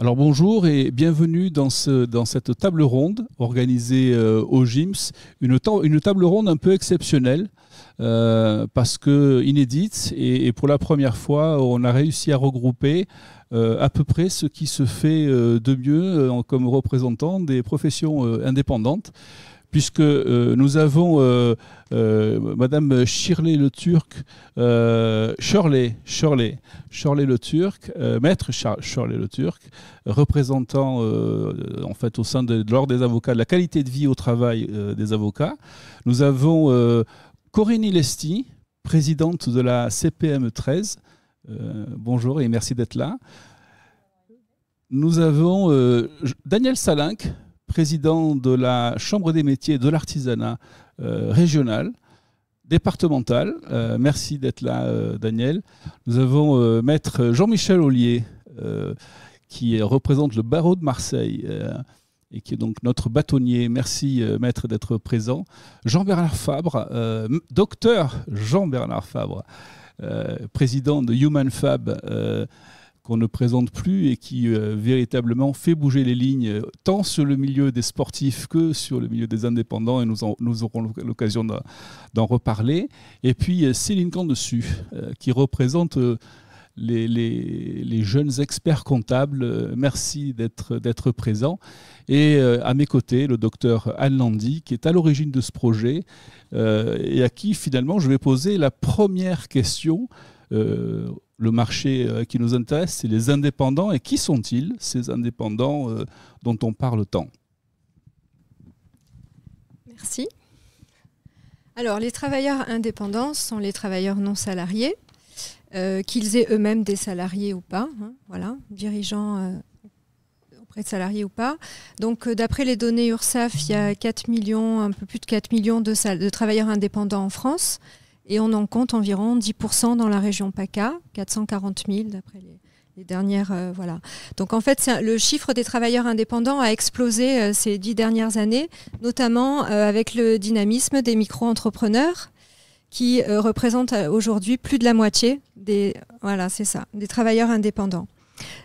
Alors bonjour et bienvenue dans cette table ronde organisée au GIMS, une table ronde un peu exceptionnelle parce que inédite et pour la première fois on a réussi à regrouper à peu près ce qui se fait de mieux comme représentant des professions indépendantes. Puisque nous avons Madame Shirley Le Turc, Shirley Le Turc, Maître Shirley Le Turc, représentant en fait au sein de l'Ordre des avocats de la qualité de vie au travail des avocats. Nous avons Corinne Lesti, présidente de la CPM 13. Bonjour et merci d'être là. Nous avons Daniel Salinck, président de la Chambre des métiers et de l'artisanat régional, départemental. Merci d'être là, Daniel. Nous avons Maître Jean-Michel Ollier, qui représente le barreau de Marseille et qui est donc notre bâtonnier. Merci, Maître, d'être présent. Jean-Bernard Fabre, docteur Jean-Bernard Fabre, président de Human Fab, qu'on ne présente plus et qui véritablement fait bouger les lignes tant sur le milieu des sportifs que sur le milieu des indépendants et nous aurons l'occasion d'en reparler. Et puis Céline Candessus qui représente les jeunes experts comptables. Merci d'être présent. Et à mes côtés, le docteur Anne Landy qui est à l'origine de ce projet et à qui finalement je vais poser la première question. Le marché qui nous intéresse, c'est les indépendants. Et qui sont-ils, ces indépendants dont on parle tant? Merci. Alors, les travailleurs indépendants sont les travailleurs non salariés, qu'ils aient eux-mêmes des salariés ou pas, hein, voilà, dirigeants auprès de salariés ou pas. Donc, d'après les données URSSAF, il y a 4 millions, un peu plus de 4 millions de travailleurs indépendants en France. Et on en compte environ 10% dans la région PACA, 440 000 d'après les dernières. Voilà. Donc en fait, le chiffre des travailleurs indépendants a explosé ces 10 dernières années, notamment avec le dynamisme des micro-entrepreneurs qui représentent aujourd'hui plus de la moitié des travailleurs indépendants.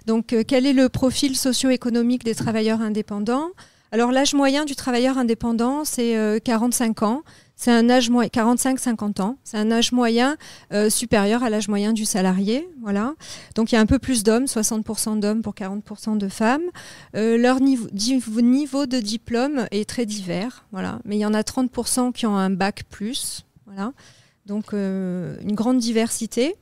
Donc quel est le profil socio-économique des travailleurs indépendants? Alors l'âge moyen du travailleur indépendant, c'est 45 ans. C'est un âge moyen, 45-50 ans. C'est un âge moyen supérieur à l'âge moyen du salarié. Voilà. Donc il y a un peu plus d'hommes, 60% d'hommes pour 40% de femmes. Leur niveau de diplôme est très divers. Voilà. Mais il y en a 30% qui ont un bac plus. Voilà. Donc une grande diversité.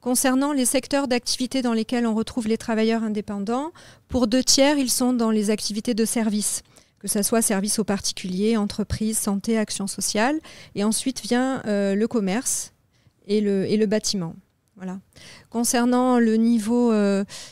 Concernant les secteurs d'activité dans lesquels on retrouve les travailleurs indépendants, pour 2/3, ils sont dans les activités de service. Que ce soit service aux particuliers, entreprises, santé, action sociale. Et ensuite vient le commerce et le bâtiment. Voilà. Concernant le niveau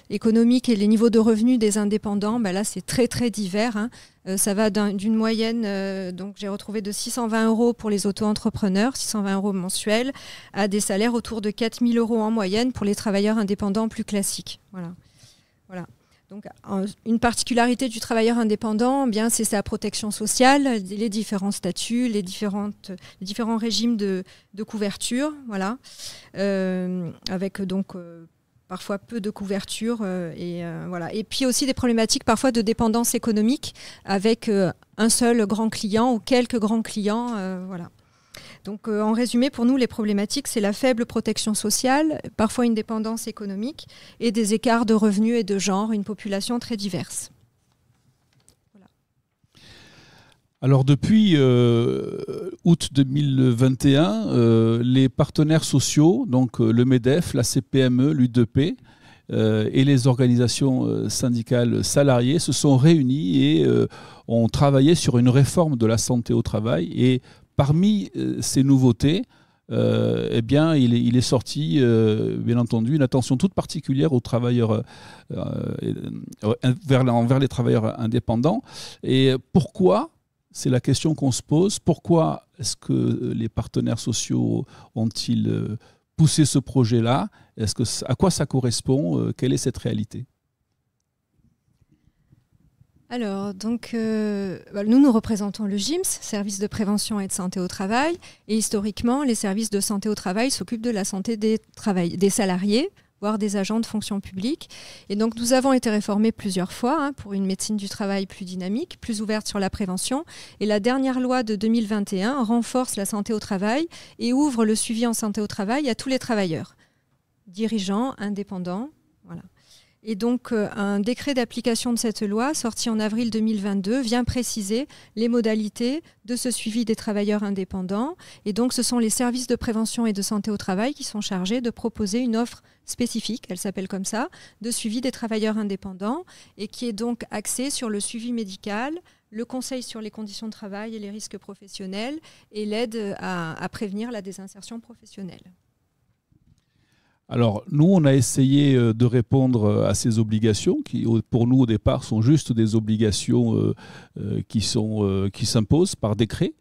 économique et les niveaux de revenus des indépendants, là c'est très très divers. Hein. Ça va d'une moyenne, donc j'ai retrouvé de 620 € pour les auto-entrepreneurs, 620 € mensuels, à des salaires autour de 4 000 € en moyenne pour les travailleurs indépendants plus classiques. Voilà. Voilà. Donc, une particularité du travailleur indépendant, c'est sa protection sociale, les différents statuts, les différents régimes de couverture, voilà, avec donc parfois peu de couverture voilà. Et puis aussi des problématiques parfois de dépendance économique avec un seul grand client ou quelques grands clients, voilà. Donc, en résumé, pour nous, les problématiques, c'est la faible protection sociale, parfois une dépendance économique et des écarts de revenus et de genre, une population très diverse. Voilà. Alors, depuis août 2021, les partenaires sociaux, donc le MEDEF, la CPME, l'U2P et les organisations syndicales salariées se sont réunis et ont travaillé sur une réforme de la santé au travail. Et parmi ces nouveautés, il est sorti, bien entendu, une attention toute particulière aux travailleurs, envers les travailleurs indépendants. Et pourquoi, c'est la question qu'on se pose, pourquoi est-ce que les partenaires sociaux ont-ils poussé ce projet-là? À quoi ça correspond? Quelle est cette réalité? Alors, donc, nous représentons le GIMS, Service de prévention et de santé au travail. Et historiquement, les services de santé au travail s'occupent de la santé des salariés, voire des agents de fonction publique. Et donc nous avons été réformés plusieurs fois pour une médecine du travail plus dynamique, plus ouverte sur la prévention. Et la dernière loi de 2021 renforce la santé au travail et ouvre le suivi en santé au travail à tous les travailleurs, dirigeants, indépendants. Voilà. Et donc, un décret d'application de cette loi, sorti en avril 2022, vient préciser les modalités de ce suivi des travailleurs indépendants. Et donc, ce sont les services de prévention et de santé au travail qui sont chargés de proposer une offre spécifique, elle s'appelle comme ça, de suivi des travailleurs indépendants, et qui est donc axée sur le suivi médical, le conseil sur les conditions de travail et les risques professionnels, et l'aide à prévenir la désinsertion professionnelle. Alors, nous, on a essayé de répondre à ces obligations qui, pour nous, au départ, sont juste des obligations qui s'imposent par décret.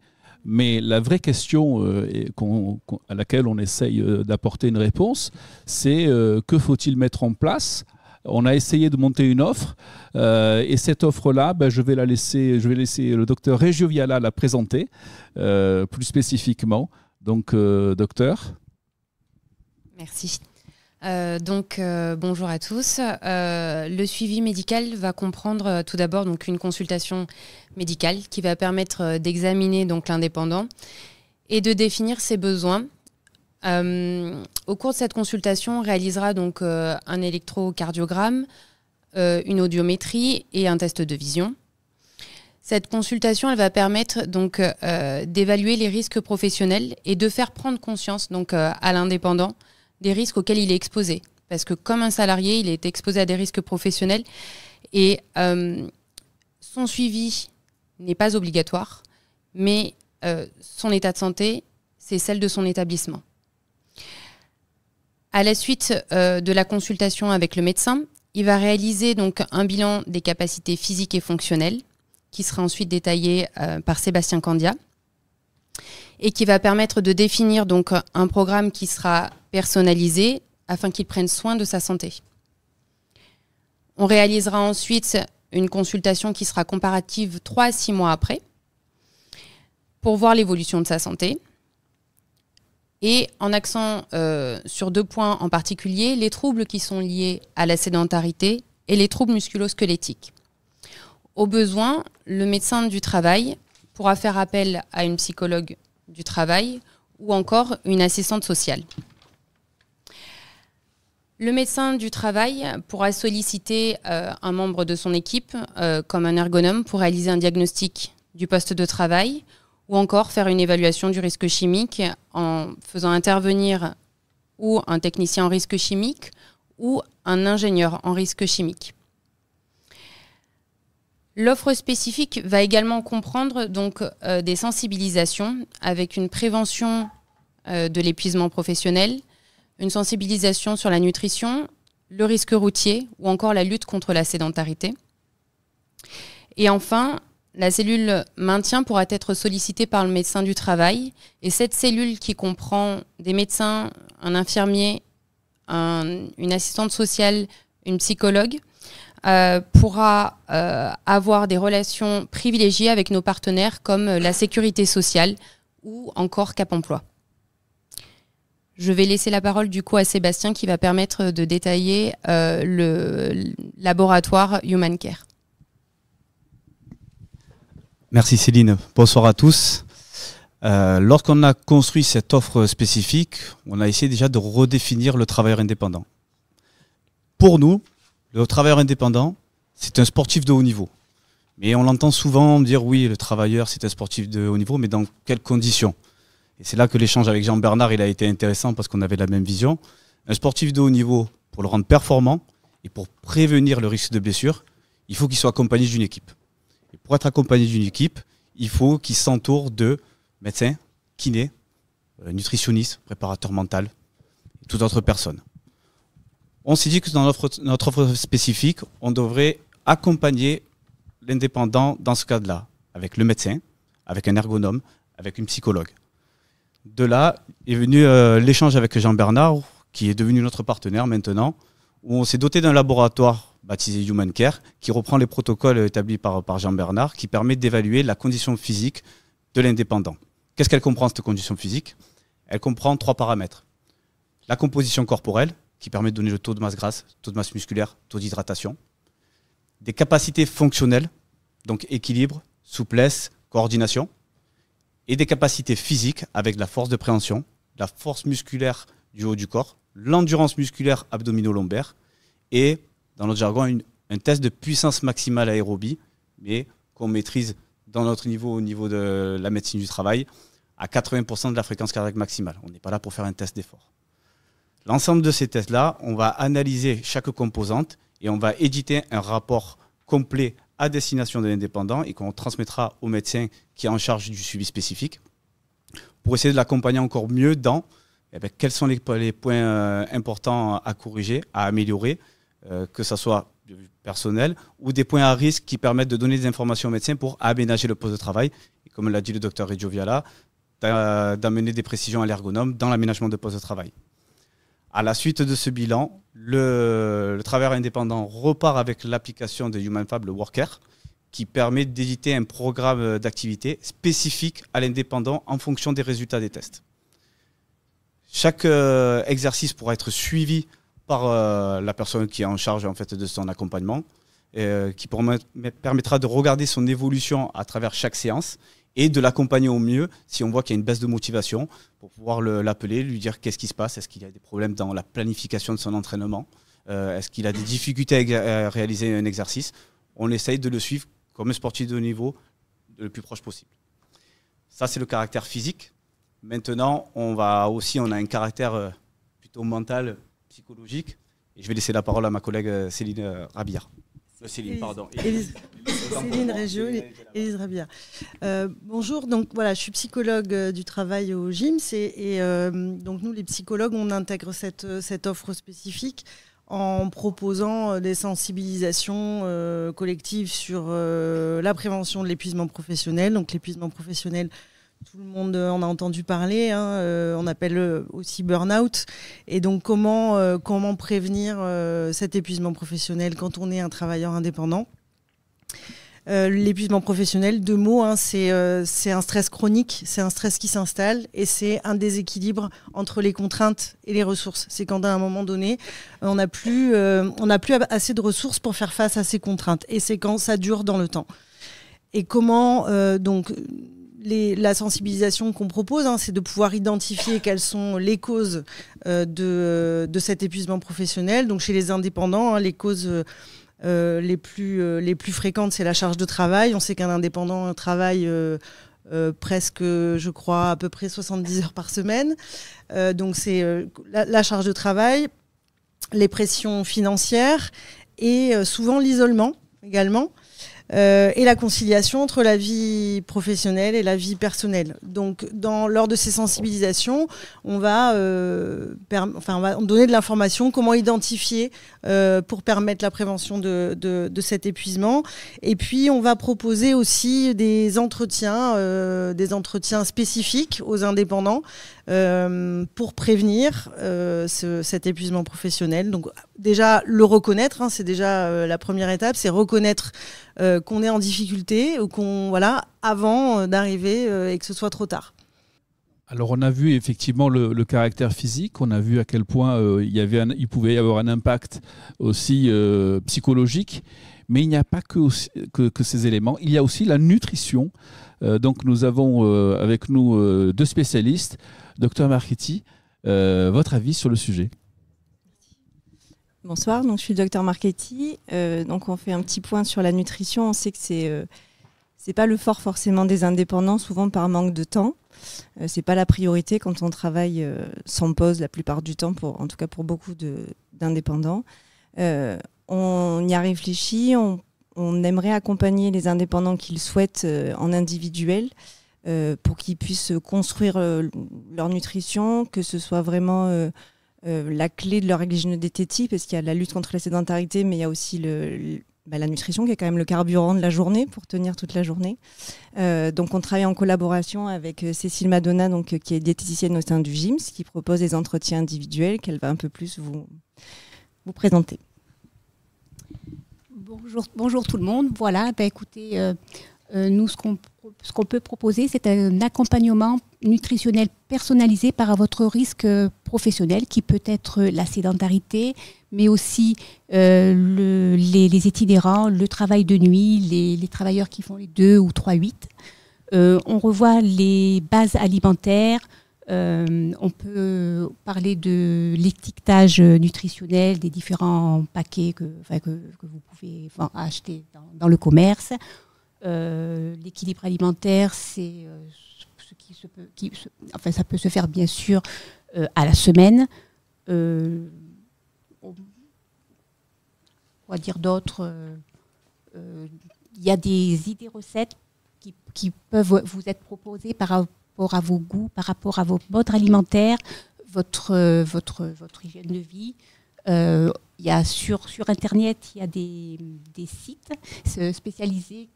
Mais la vraie question à laquelle on essaye d'apporter une réponse, c'est que faut-il mettre en place ? On a essayé de monter une offre et cette offre-là, je vais laisser le docteur Reggio Viala la présenter plus spécifiquement. Donc, docteur. Merci. Bonjour à tous. Le suivi médical va comprendre tout d'abord une consultation médicale qui va permettre d'examiner l'indépendant et de définir ses besoins. Au cours de cette consultation, on réalisera un électrocardiogramme, une audiométrie et un test de vision. Cette consultation, elle va permettre d'évaluer les risques professionnels et de faire prendre conscience à l'indépendant des risques auxquels il est exposé. Parce que comme un salarié, il est exposé à des risques professionnels et son suivi n'est pas obligatoire, mais son état de santé, c'est celle de son établissement. À la suite de la consultation avec le médecin, il va réaliser un bilan des capacités physiques et fonctionnelles qui sera ensuite détaillé par Sébastien Candia et qui va permettre de définir un programme qui sera personnalisé afin qu'il prenne soin de sa santé. On réalisera ensuite une consultation qui sera comparative 3 à 6 mois après pour voir l'évolution de sa santé et en accent sur 2 points en particulier, les troubles qui sont liés à la sédentarité et les troubles musculo-squelettiques. Au besoin, le médecin du travail pourra faire appel à une psychologue du travail ou encore une assistante sociale. Le médecin du travail pourra solliciter un membre de son équipe, comme un ergonome, pour réaliser un diagnostic du poste de travail ou encore faire une évaluation du risque chimique en faisant intervenir ou un technicien en risque chimique ou un ingénieur en risque chimique. L'offre spécifique va également comprendre des sensibilisations avec une prévention de l'épuisement professionnel, une sensibilisation sur la nutrition, le risque routier ou encore la lutte contre la sédentarité. Et enfin, la cellule maintien pourra être sollicitée par le médecin du travail et cette cellule qui comprend des médecins, un infirmier, une assistante sociale, une psychologue, pourra avoir des relations privilégiées avec nos partenaires comme la sécurité sociale ou encore Cap Emploi. Je vais laisser la parole du coup à Sébastien qui va permettre de détailler le laboratoire Human Care. Merci Céline. Bonsoir à tous. Lorsqu'on a construit cette offre spécifique, on a essayé déjà de redéfinir le travailleur indépendant. Pour nous, le travailleur indépendant, c'est un sportif de haut niveau. Mais on l'entend souvent dire oui, le travailleur, c'est un sportif de haut niveau, mais dans quelles conditions ? Et c'est là que l'échange avec Jean-Bernard il a été intéressant parce qu'on avait la même vision. Un sportif de haut niveau, pour le rendre performant et pour prévenir le risque de blessure, il faut qu'il soit accompagné d'une équipe. Et pour être accompagné d'une équipe, il faut qu'il s'entoure de médecins, kinés, nutritionnistes, préparateurs mentaux et toute autre personne. On s'est dit que dans notre offre spécifique, on devrait accompagner l'indépendant dans ce cadre-là, avec le médecin, avec un ergonome, avec une psychologue. De là est venu l'échange avec Jean-Bernard, qui est devenu notre partenaire maintenant, où on s'est doté d'un laboratoire baptisé Human Care, qui reprend les protocoles établis par Jean-Bernard, qui permet d'évaluer la condition physique de l'indépendant. Qu'est-ce qu'elle comprend, cette condition physique ? Elle comprend 3 paramètres. La composition corporelle, qui permet de donner le taux de masse grasse, taux de masse musculaire, taux d'hydratation. Des capacités fonctionnelles, donc équilibre, souplesse, coordination. Et des capacités physiques avec la force de préhension, la force musculaire du haut du corps, l'endurance musculaire abdomino-lombaire et, dans notre jargon, un test de puissance maximale aérobie, mais qu'on maîtrise dans notre niveau, au niveau de la médecine du travail, à 80% de la fréquence cardiaque maximale. On n'est pas là pour faire un test d'effort. L'ensemble de ces tests-là, on va analyser chaque composante et on va éditer un rapport complet à destination de l'indépendant et qu'on transmettra au médecin qui est en charge du suivi spécifique pour essayer de l'accompagner encore mieux dans quels sont les points importants à corriger, à améliorer, que ce soit personnel ou des points à risque qui permettent de donner des informations au médecin pour aménager le poste de travail. Et comme l'a dit le docteur Reggio Viala, d'amener des précisions à l'ergonome dans l'aménagement de poste de travail. À la suite de ce bilan, le travailleur indépendant repart avec l'application de HumanFab, le Worker, qui permet d'éditer un programme d'activité spécifique à l'indépendant en fonction des résultats des tests. Chaque exercice pourra être suivi par la personne qui est en charge en fait, de son accompagnement, qui permettra de regarder son évolution à travers chaque séance et de l'accompagner au mieux si on voit qu'il y a une baisse de motivation pour pouvoir l'appeler, lui dire qu'est-ce qui se passe, est-ce qu'il y a des problèmes dans la planification de son entraînement, est-ce qu'il a des difficultés à réaliser un exercice. On essaye de le suivre comme un sportif de haut niveau le plus proche possible. Ça, c'est le caractère physique. Maintenant, on a un caractère plutôt mental, psychologique. Et je vais laisser la parole à ma collègue Céline Rabillard. Céline Reggio, Élise Rabillard. Bonjour, donc voilà, je suis psychologue du travail au GIMS et donc nous les psychologues on intègre cette offre spécifique en proposant des sensibilisations collectives sur la prévention de l'épuisement professionnel. Donc l'épuisement professionnel, tout le monde en a entendu parler, on appelle aussi burn-out. Et donc comment prévenir cet épuisement professionnel quand on est un travailleur indépendant. L'épuisement professionnel, deux mots, c'est un stress chronique, c'est un stress qui s'installe et c'est un déséquilibre entre les contraintes et les ressources. C'est quand à un moment donné, on n'a plus assez de ressources pour faire face à ces contraintes et c'est quand ça dure dans le temps. Et comment la sensibilisation qu'on propose, c'est de pouvoir identifier quelles sont les causes de cet épuisement professionnel. Donc chez les indépendants, les causes les plus fréquentes, c'est la charge de travail. On sait qu'un indépendant travaille presque, je crois, à peu près 70 heures par semaine. Donc c'est la charge de travail, les pressions financières et souvent l'isolement également. Et la conciliation entre la vie professionnelle et la vie personnelle. Donc, lors de ces sensibilisations, on va donner de l'information, comment identifier pour permettre la prévention de cet épuisement. Et puis, on va proposer aussi des entretiens spécifiques aux indépendants pour prévenir cet épuisement professionnel. Donc, déjà, le reconnaître, c'est déjà la première étape, c'est reconnaître qu'on est en difficulté ou avant d'arriver et que ce soit trop tard. Alors on a vu effectivement le caractère physique, on a vu à quel point il pouvait y avoir un impact aussi psychologique, mais il n'y a pas que ces éléments, il y a aussi la nutrition. Donc nous avons avec nous deux spécialistes. Docteur Marchetti, votre avis sur le sujet ? Bonsoir, donc je suis le docteur Marchetti. Donc on fait un petit point sur la nutrition. On sait que c'est pas le fort forcément des indépendants, souvent par manque de temps. C'est pas la priorité quand on travaille sans pause la plupart du temps, en tout cas pour beaucoup d'indépendants. On y a réfléchi. On aimerait accompagner les indépendants qui le souhaitent en individuel pour qu'ils puissent construire leur nutrition, que ce soit vraiment la clé de leur hygiène diététique, parce qu'il y a la lutte contre la sédentarité, mais il y a aussi la nutrition qui est quand même le carburant de la journée pour tenir toute la journée. Donc on travaille en collaboration avec Cécile Madonna, qui est diététicienne au sein du GIMS, qui propose des entretiens individuels qu'elle va un peu plus vous présenter. Bonjour tout le monde. Voilà, écoutez, nous ce qu'on peut proposer, c'est un accompagnement nutritionnel personnalisé par rapport à votre risque professionnel, qui peut être la sédentarité, mais aussi les itinérants, le travail de nuit, les travailleurs qui font les 2 ou 3-8. On revoit les bases alimentaires. On peut parler de l'étiquetage nutritionnel des différents paquets que vous pouvez acheter dans le commerce. L'équilibre alimentaire, c'est ça peut se faire bien sûr à la semaine. Quoi dire d'autre? Il y a des idées recettes qui peuvent vous être proposées par rapport à vos goûts, par rapport à vos modes alimentaires, votre hygiène de vie. Il y a sur Internet, il y a des sites spécialisés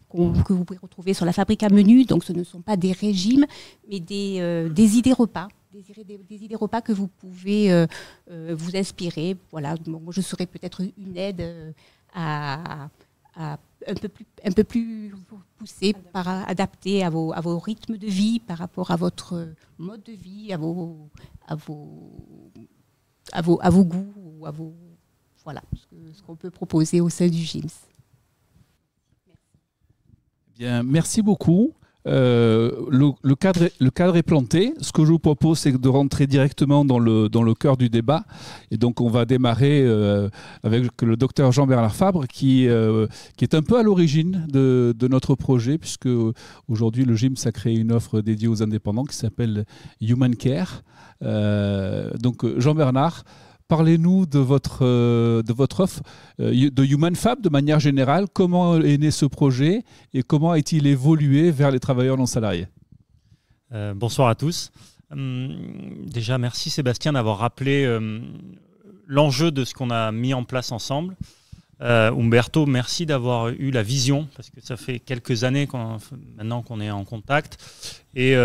que vous pouvez retrouver sur la fabrique à menu. Donc ce ne sont pas des régimes, mais des idées repas. Des idées repas que vous pouvez vous inspirer. Voilà, moi je serais peut-être une aide à un peu plus poussée, adaptée à vos rythmes de vie, par rapport à votre mode de vie, à vos goûts, voilà ce qu'on peut proposer au sein du GIMS. Bien, merci beaucoup. Le cadre est planté. Ce que je vous propose, c'est de rentrer directement dans le cœur du débat. Et donc, on va démarrer avec le docteur Jean-Bernard Fabre, qui est un peu à l'origine de notre projet, puisque aujourd'hui, le GIMS a créé une offre dédiée aux indépendants qui s'appelle Human Care. Donc, Jean-Bernard, parlez-nous de votre offre de Human Fab de manière générale. Comment est né ce projet et comment a-t-il évolué vers les travailleurs non salariés? Bonsoir à tous. Déjà, merci Sébastien d'avoir rappelé l'enjeu de ce qu'on a mis en place ensemble. Umberto, merci d'avoir eu la vision, parce que ça fait quelques années maintenant qu'on est en contact. Et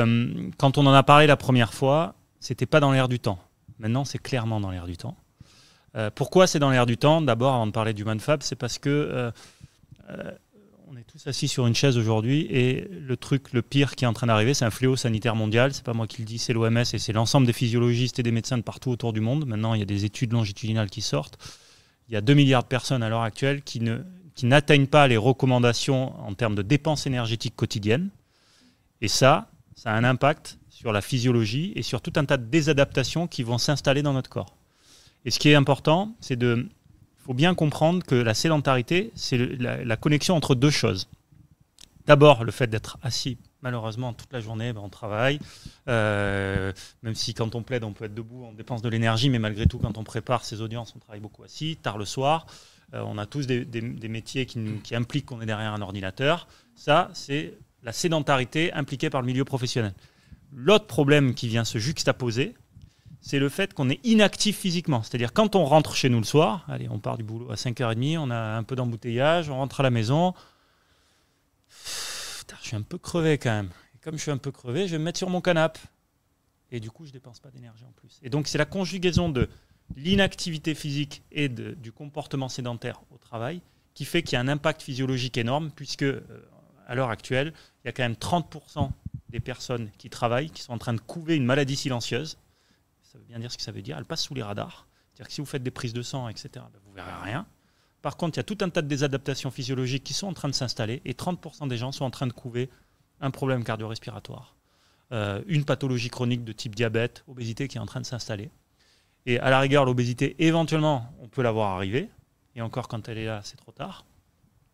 quand on en a parlé la première fois, c'était pas dans l'air du temps. Maintenant, c'est clairement dans l'air du temps. Pourquoi c'est dans l'air du temps? D'abord, avant de parler du ManFab, c'est parce que on est tous assis sur une chaise aujourd'hui et le pire qui est en train d'arriver, c'est un fléau sanitaire mondial. C'est pas moi qui le dis, c'est l'OMS et c'est l'ensemble des physiologistes et des médecins de partout autour du monde. Maintenant, il y a des études longitudinales qui sortent. Il y a 2 milliards de personnes à l'heure actuelle qui n'atteignent pas les recommandations en termes de dépenses énergétiques quotidiennes. Et ça a un impact sur la physiologie et sur tout un tas de désadaptations qui vont s'installer dans notre corps. Et ce qui est important, il faut bien comprendre que la sédentarité, c'est la connexion entre deux choses. D'abord, le fait d'être assis, malheureusement, toute la journée, on travaille. Même si quand on plaide, on peut être debout, on dépense de l'énergie, mais malgré tout, quand on prépare ces audiences, on travaille beaucoup assis, tard le soir. On a tous des métiers qui impliquent qu'on est derrière un ordinateur. Ça, c'est la sédentarité impliquée par le milieu professionnel. L'autre problème qui vient se juxtaposer, c'est le fait qu'on est inactif physiquement. C'est-à-dire quand on rentre chez nous le soir, allez, on part du boulot à 5h30, on a un peu d'embouteillage, on rentre à la maison. Je suis un peu crevé quand même. Et comme je suis un peu crevé, je vais me mettre sur mon canapé. Et du coup, je ne dépense pas d'énergie en plus. Et donc, c'est la conjugaison de l'inactivité physique et du comportement sédentaire au travail qui fait qu'il y a un impact physiologique énorme, puisque à l'heure actuelle, il y a quand même 30% des personnes qui travaillent, qui sont en train de couver une maladie silencieuse. Ça veut bien dire ce que ça veut dire. Elle passe sous les radars. C'est-à-dire que si vous faites des prises de sang, etc., vous ne verrez rien. Par contre, il y a tout un tas de désadaptations physiologiques qui sont en train de s'installer et 30% des gens sont en train de couver un problème cardio-respiratoire, une pathologie chronique de type diabète, obésité qui est en train de s'installer. Et à la rigueur, l'obésité, éventuellement, on peut la voir arriver. Et encore, quand elle est là, c'est trop tard.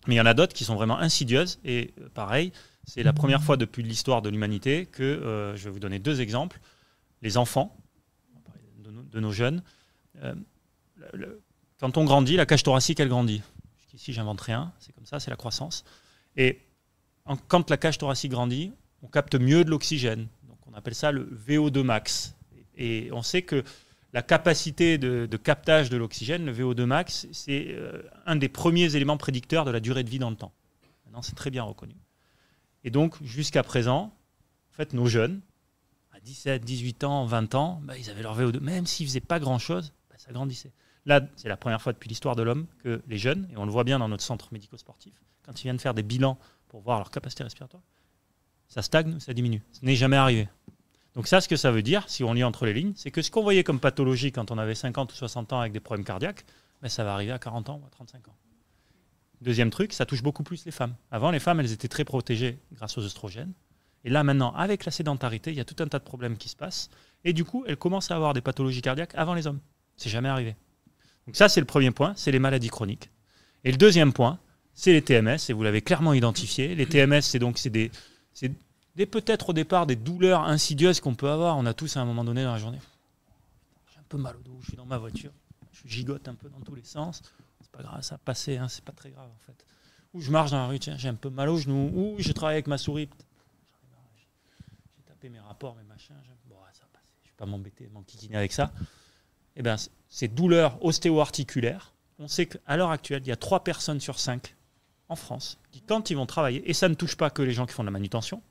Mais il y en a d'autres qui sont vraiment insidieuses. Et pareil, c'est la première fois depuis l'histoire de l'humanité que, je vais vous donner 2 exemples. Les enfants, de nos jeunes, quand on grandit, la cage thoracique, elle grandit. Jusqu'ici, j'invente rien, c'est comme ça, c'est la croissance. Et quand la cage thoracique grandit, on capte mieux de l'oxygène. Donc on appelle ça le VO2 max. Et on sait que la capacité de captage de l'oxygène, le VO2 max, c'est un des premiers éléments prédicteurs de la durée de vie dans le temps. Maintenant, c'est très bien reconnu. Et donc, jusqu'à présent, en fait, nos jeunes, à 17, 18 ans, 20 ans, ils avaient leur VO2. Même s'ils ne faisaient pas grand-chose, ça grandissait. Là, c'est la première fois depuis l'histoire de l'homme que les jeunes, et on le voit bien dans notre centre médico-sportif, quand ils viennent faire des bilans pour voir leur capacité respiratoire, ça stagne ou ça diminue. Ce n'est jamais arrivé. Donc ça, ce que ça veut dire, si on lit entre les lignes, c'est que ce qu'on voyait comme pathologie quand on avait 50 ou 60 ans avec des problèmes cardiaques, ben, ça va arriver à 40 ans ou à 35 ans. Deuxième truc, ça touche beaucoup plus les femmes. Avant, les femmes, elles étaient très protégées grâce aux œstrogènes. Et là, maintenant, avec la sédentarité, il y a tout un tas de problèmes qui se passent. Et du coup, elles commencent à avoir des pathologies cardiaques avant les hommes. C'est jamais arrivé. Donc ça, c'est le premier point, c'est les maladies chroniques. Et le deuxième point, c'est les TMS, et vous l'avez clairement identifié. Les TMS, c'est peut-être au départ des douleurs insidieuses qu'on peut avoir. On a tous à un moment donné dans la journée. J'ai un peu mal au dos, je suis dans ma voiture, je gigote un peu dans tous les sens. C'est pas grave, ça va passer, hein, c'est pas très grave en fait. Ou je marche dans la rue, tiens, j'ai un peu mal au genou. Ou je travaille avec ma souris. J'ai tapé mes rapports, mes machins. Bon, ça va passer, je vais pas m'embêter, m'enquiquiner avec ça. Eh bien, ces douleurs ostéo-articulaires, on sait qu'à l'heure actuelle, il y a 3 personnes sur 5 en France qui, quand ils vont travailler, et ça ne touche pas que les gens qui font de la manutention,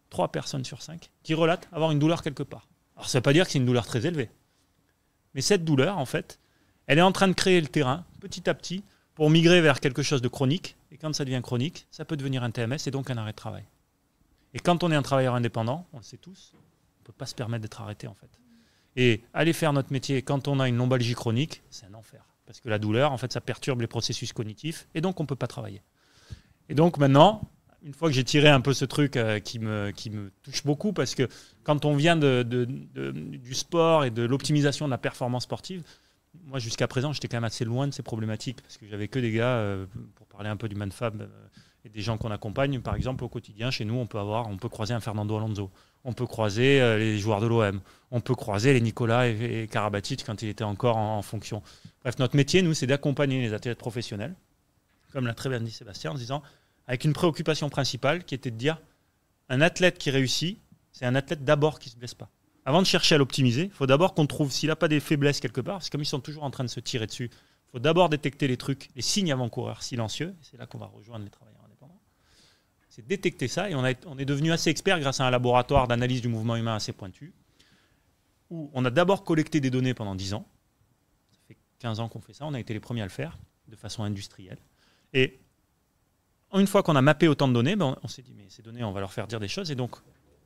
3 personnes sur 5 qui relatent avoir une douleur quelque part. Alors, ça ne veut pas dire que c'est une douleur très élevée. Mais cette douleur, en fait, elle est en train de créer le terrain, petit à petit, pour migrer vers quelque chose de chronique. Et quand ça devient chronique, ça peut devenir un TMS et donc un arrêt de travail. Et quand on est un travailleur indépendant, on le sait tous, on ne peut pas se permettre d'être arrêté, en fait. Et aller faire notre métier quand on a une lombalgie chronique, c'est un enfer. Parce que la douleur, en fait, ça perturbe les processus cognitifs et donc on ne peut pas travailler. Et donc maintenant, une fois que j'ai tiré un peu ce truc qui me touche beaucoup, parce que quand on vient du sport et de l'optimisation de la performance sportive, moi jusqu'à présent, j'étais quand même assez loin de ces problématiques parce que j'avais que des gars, pour parler un peu du ManFab, et des gens qu'on accompagne, par exemple, au quotidien, chez nous, on peut croiser un Fernando Alonso. On peut croiser les joueurs de l'OM. On peut croiser les Nicolas et Karabatic quand il était encore en fonction. Bref, notre métier, nous, c'est d'accompagner les athlètes professionnels, comme l'a très bien dit Sébastien, en disant, avec une préoccupation principale qui était de dire, un athlète qui réussit, c'est un athlète d'abord qui ne se blesse pas. Avant de chercher à l'optimiser, il faut d'abord qu'on trouve s'il n'a pas des faiblesses quelque part, parce que comme ils sont toujours en train de se tirer dessus, il faut d'abord détecter les trucs, les signes avant-coureurs silencieux, et c'est là qu'on va rejoindre les travailleurs indépendants. C'est détecter ça, et on est devenu assez expert grâce à un laboratoire d'analyse du mouvement humain assez pointu, où on a d'abord collecté des données pendant 10 ans. Ça fait 15 ans qu'on fait ça, on a été les premiers à le faire, de façon industrielle. Et une fois qu'on a mappé autant de données, on s'est dit, mais ces données, on va leur faire dire des choses, et donc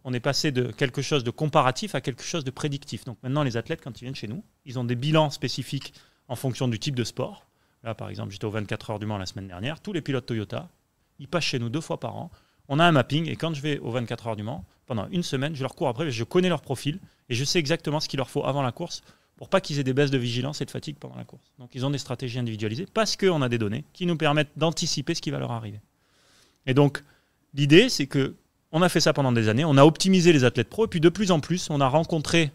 on est passé de quelque chose de comparatif à quelque chose de prédictif. Donc maintenant, les athlètes, quand ils viennent chez nous, ils ont des bilans spécifiques en fonction du type de sport. Là, par exemple, j'étais aux 24 heures du Mans la semaine dernière. Tous les pilotes Toyota, ils passent chez nous 2 fois par an. On a un mapping, et quand je vais aux 24 heures du Mans, pendant une semaine, je leur cours après, je connais leur profil, et je sais exactement ce qu'il leur faut avant la course, pour pas qu'ils aient des baisses de vigilance et de fatigue pendant la course. Donc ils ont des stratégies individualisées, parce qu'on a des données qui nous permettent d'anticiper ce qui va leur arriver. Et donc, l'idée, c'est que on a fait ça pendant des années, on a optimisé les athlètes pro, et puis de plus en plus, on a rencontré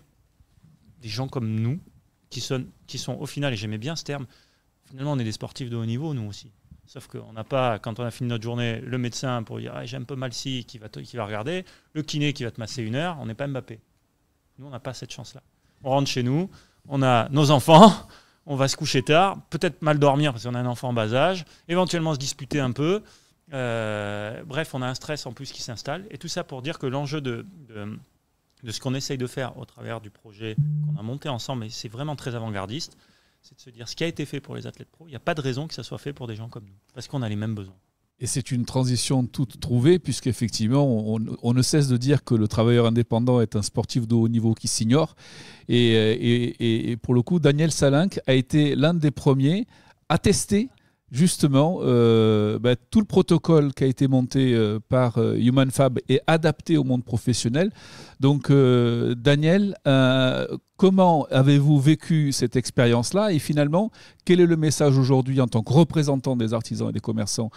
des gens comme nous, qui sont au final, et j'aimais bien ce terme, finalement on est des sportifs de haut niveau, nous aussi. Sauf qu'on n'a pas, quand on a fini notre journée, le médecin pour dire j'ai un peu mal ci, qui va regarder, le kiné qui va te masser 1 heure, on n'est pas Mbappé. Nous, on n'a pas cette chance-là. On rentre chez nous, on a nos enfants, on va se coucher tard, peut-être mal dormir parce qu'on a un enfant en bas âge, éventuellement se disputer un peu. Bref, on a un stress en plus qui s'installe. Et tout ça pour dire que l'enjeu de ce qu'on essaye de faire au travers du projet qu'on a monté ensemble, et c'est vraiment très avant-gardiste, c'est de se dire ce qui a été fait pour les athlètes pro, il n'y a pas de raison que ça soit fait pour des gens comme nous, parce qu'on a les mêmes besoins. Et c'est une transition toute trouvée, puisqu'effectivement, on ne cesse de dire que le travailleur indépendant est un sportif de haut niveau qui s'ignore. Et pour le coup, Daniel Salinck a été l'un des premiers à tester justement tout le protocole qui a été monté par HumanFab est adapté au monde professionnel. Donc Daniel, comment avez-vous vécu cette expérience-là, et finalement, quel est le message aujourd'hui en tant que représentant des artisans et des commerçants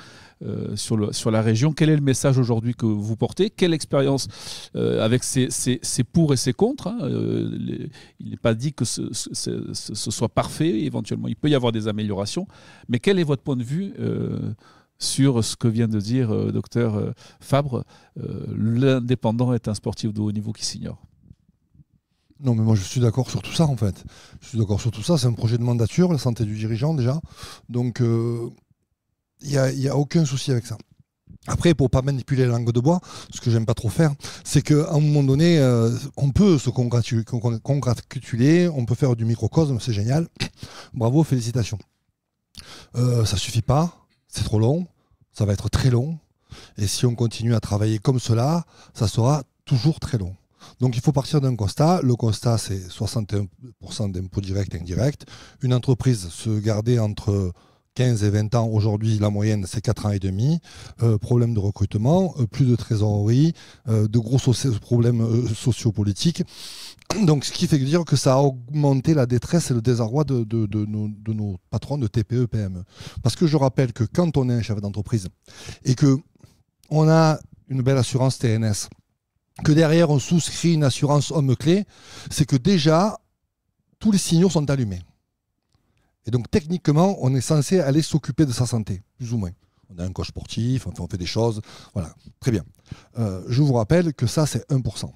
sur la région? Quel est le message aujourd'hui que vous portez? Quelle expérience avec ses pour et ses contre, hein, il n'est pas dit que ce soit parfait, éventuellement il peut y avoir des améliorations, mais quel est votre point de vue sur ce que vient de dire docteur Fabre, l'indépendant est un sportif de haut niveau qui s'ignore? Non, mais moi je suis d'accord sur tout ça en fait. Je suis d'accord sur tout ça, c'est un projet de mandature, la santé du dirigeant déjà. Donc il n'y a aucun souci avec ça. Après, pour ne pas manipuler la langue de bois, ce que j'aime pas trop faire, c'est qu'à un moment donné, on peut se congratuler, on peut faire du microcosme, c'est génial. Bravo, félicitations. Ça suffit pas, c'est trop long, ça va être très long. Et si on continue à travailler comme cela, ça sera toujours très long. Donc il faut partir d'un constat. Le constat, c'est 61% d'impôts directs et indirects. Une entreprise se garder entre 15 et 20 ans. Aujourd'hui, la moyenne, c'est 4 ans et demi. Problème de recrutement, plus de trésorerie, de gros problèmes sociopolitiques. Donc, ce qui fait dire que ça a augmenté la détresse et le désarroi de nos patrons de TPE, PME. Parce que je rappelle que quand on est un chef d'entreprise et qu'on a une belle assurance TNS, que derrière on souscrit une assurance homme-clé, c'est que déjà, tous les signaux sont allumés. Et donc, techniquement, on est censé aller s'occuper de sa santé, plus ou moins. On a un coach sportif, enfin, on fait des choses. Voilà, très bien. Je vous rappelle que ça, c'est 1%.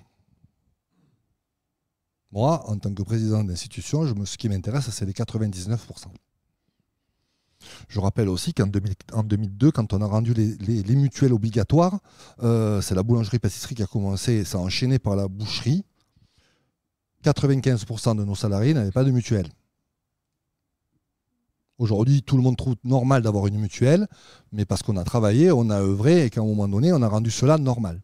Moi, en tant que président d'institution, ce qui m'intéresse, c'est les 99%. Je rappelle aussi qu'en 2002, quand on a rendu les mutuelles obligatoires, c'est la boulangerie-pâtisserie qui a commencé, ça a enchaîné par la boucherie. 95% de nos salariés n'avaient pas de mutuelle. Aujourd'hui, tout le monde trouve normal d'avoir une mutuelle, mais parce qu'on a travaillé, on a œuvré et qu'à un moment donné, on a rendu cela normal.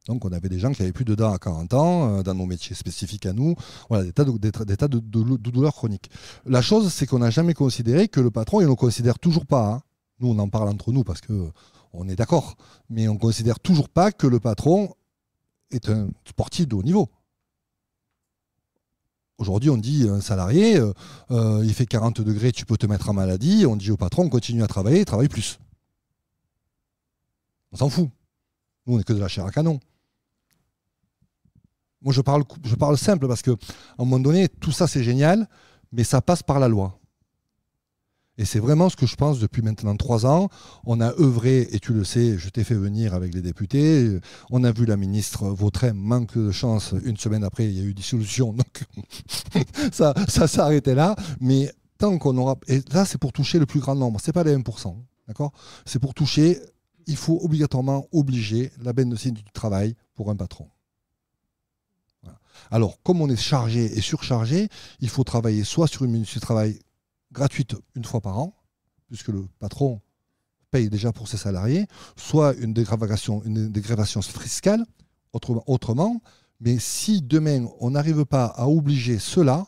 Donc, on avait des gens qui n'avaient plus de dents à 40 ans, dans nos métiers spécifiques à nous, voilà, des tas de douleurs chroniques. La chose, c'est qu'on n'a jamais considéré que le patron, et on ne le considère toujours pas, hein. Nous, on en parle entre nous parce qu'on est d'accord, mais on ne considère toujours pas que le patron est un sportif de haut niveau. Aujourd'hui, on dit un salarié, il fait 40 degrés, tu peux te mettre en maladie. On dit au patron, continue à travailler, travaille plus. On s'en fout. Nous, on n'est que de la chair à canon. Moi, je parle simple parce qu'à un moment donné, tout ça, c'est génial, mais ça passe par la loi. Et c'est vraiment ce que je pense depuis maintenant 3 ans. On a œuvré, et tu le sais, je t'ai fait venir avec les députés. On a vu la ministre Vautrin, manque de chance. Une semaine après, il y a eu dissolution. Donc, ça s'est arrêté là. Mais tant qu'on aura... Et là, c'est pour toucher le plus grand nombre. Ce n'est pas les 1%. D'accord ? C'est pour toucher... Il faut obligatoirement obliger la médecine du travail pour un patron. Voilà. Alors, comme on est chargé et surchargé, il faut travailler soit sur une minute de travail gratuite une fois par an, puisque le patron paye déjà pour ses salariés, soit une dégrégation fiscale, autrement. Mais si demain, on n'arrive pas à obliger cela,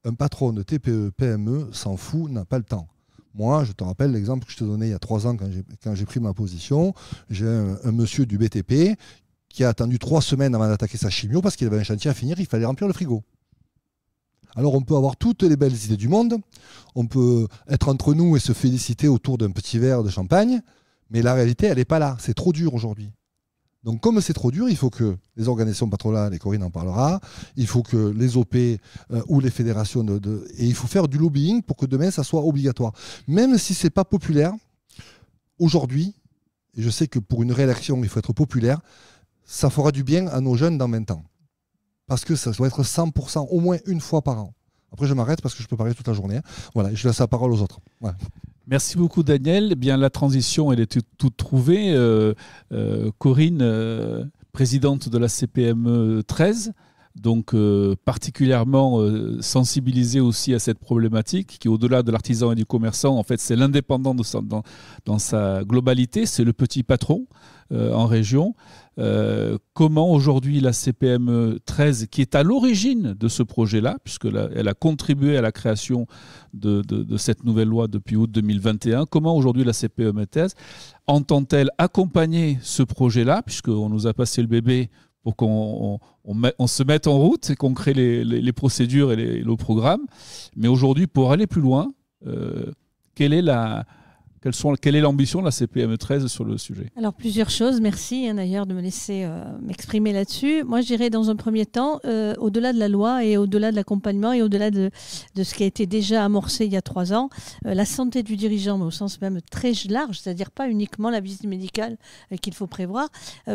un patron de TPE, PME s'en fout, n'a pas le temps. Moi, je te rappelle l'exemple que je te donnais il y a 3 ans quand j'ai pris ma position. J'ai un monsieur du BTP qui a attendu 3 semaines avant d'attaquer sa chimio parce qu'il avait un chantier à finir, il fallait remplir le frigo. Alors on peut avoir toutes les belles idées du monde, on peut être entre nous et se féliciter autour d'un petit verre de champagne, mais la réalité, elle n'est pas là. C'est trop dur aujourd'hui. Donc comme c'est trop dur, il faut que les organisations patronales, et Corinne en parlera, il faut que les OP ou les fédérations, et il faut faire du lobbying pour que demain, ça soit obligatoire. Même si ce n'est pas populaire, aujourd'hui, et je sais que pour une réélection, il faut être populaire, ça fera du bien à nos jeunes dans 20 ans. Parce que ça doit être 100% au moins une fois par an. Après, je m'arrête parce que je peux parler toute la journée. Voilà, je laisse la parole aux autres. Voilà. Merci beaucoup, Daniel. Eh bien, la transition, elle est toute trouvée. Corinne, présidente de la CPME 13, donc particulièrement sensibilisée aussi à cette problématique qui, au-delà de l'artisan et du commerçant, en fait, c'est l'indépendant dans sa globalité, c'est le petit patron en région. Comment aujourd'hui la CPME 13, qui est à l'origine de ce projet-là, puisqu'elle a contribué à la création de cette nouvelle loi depuis août 2021, comment aujourd'hui la CPME 13 entend-elle accompagner ce projet-là, puisqu'on nous a passé le bébé pour qu'on se mette en route et qu'on crée les procédures et le programme. Mais aujourd'hui, pour aller plus loin, quelle est l'ambition de la CPME 13 sur le sujet? Alors, plusieurs choses. Merci d'ailleurs de me laisser m'exprimer là-dessus. Moi, je dirais dans un premier temps, au-delà de la loi et au-delà de l'accompagnement et au-delà de ce qui a été déjà amorcé il y a 3 ans, la santé du dirigeant, mais au sens même très large, c'est-à-dire pas uniquement la visite médicale qu'il faut prévoir,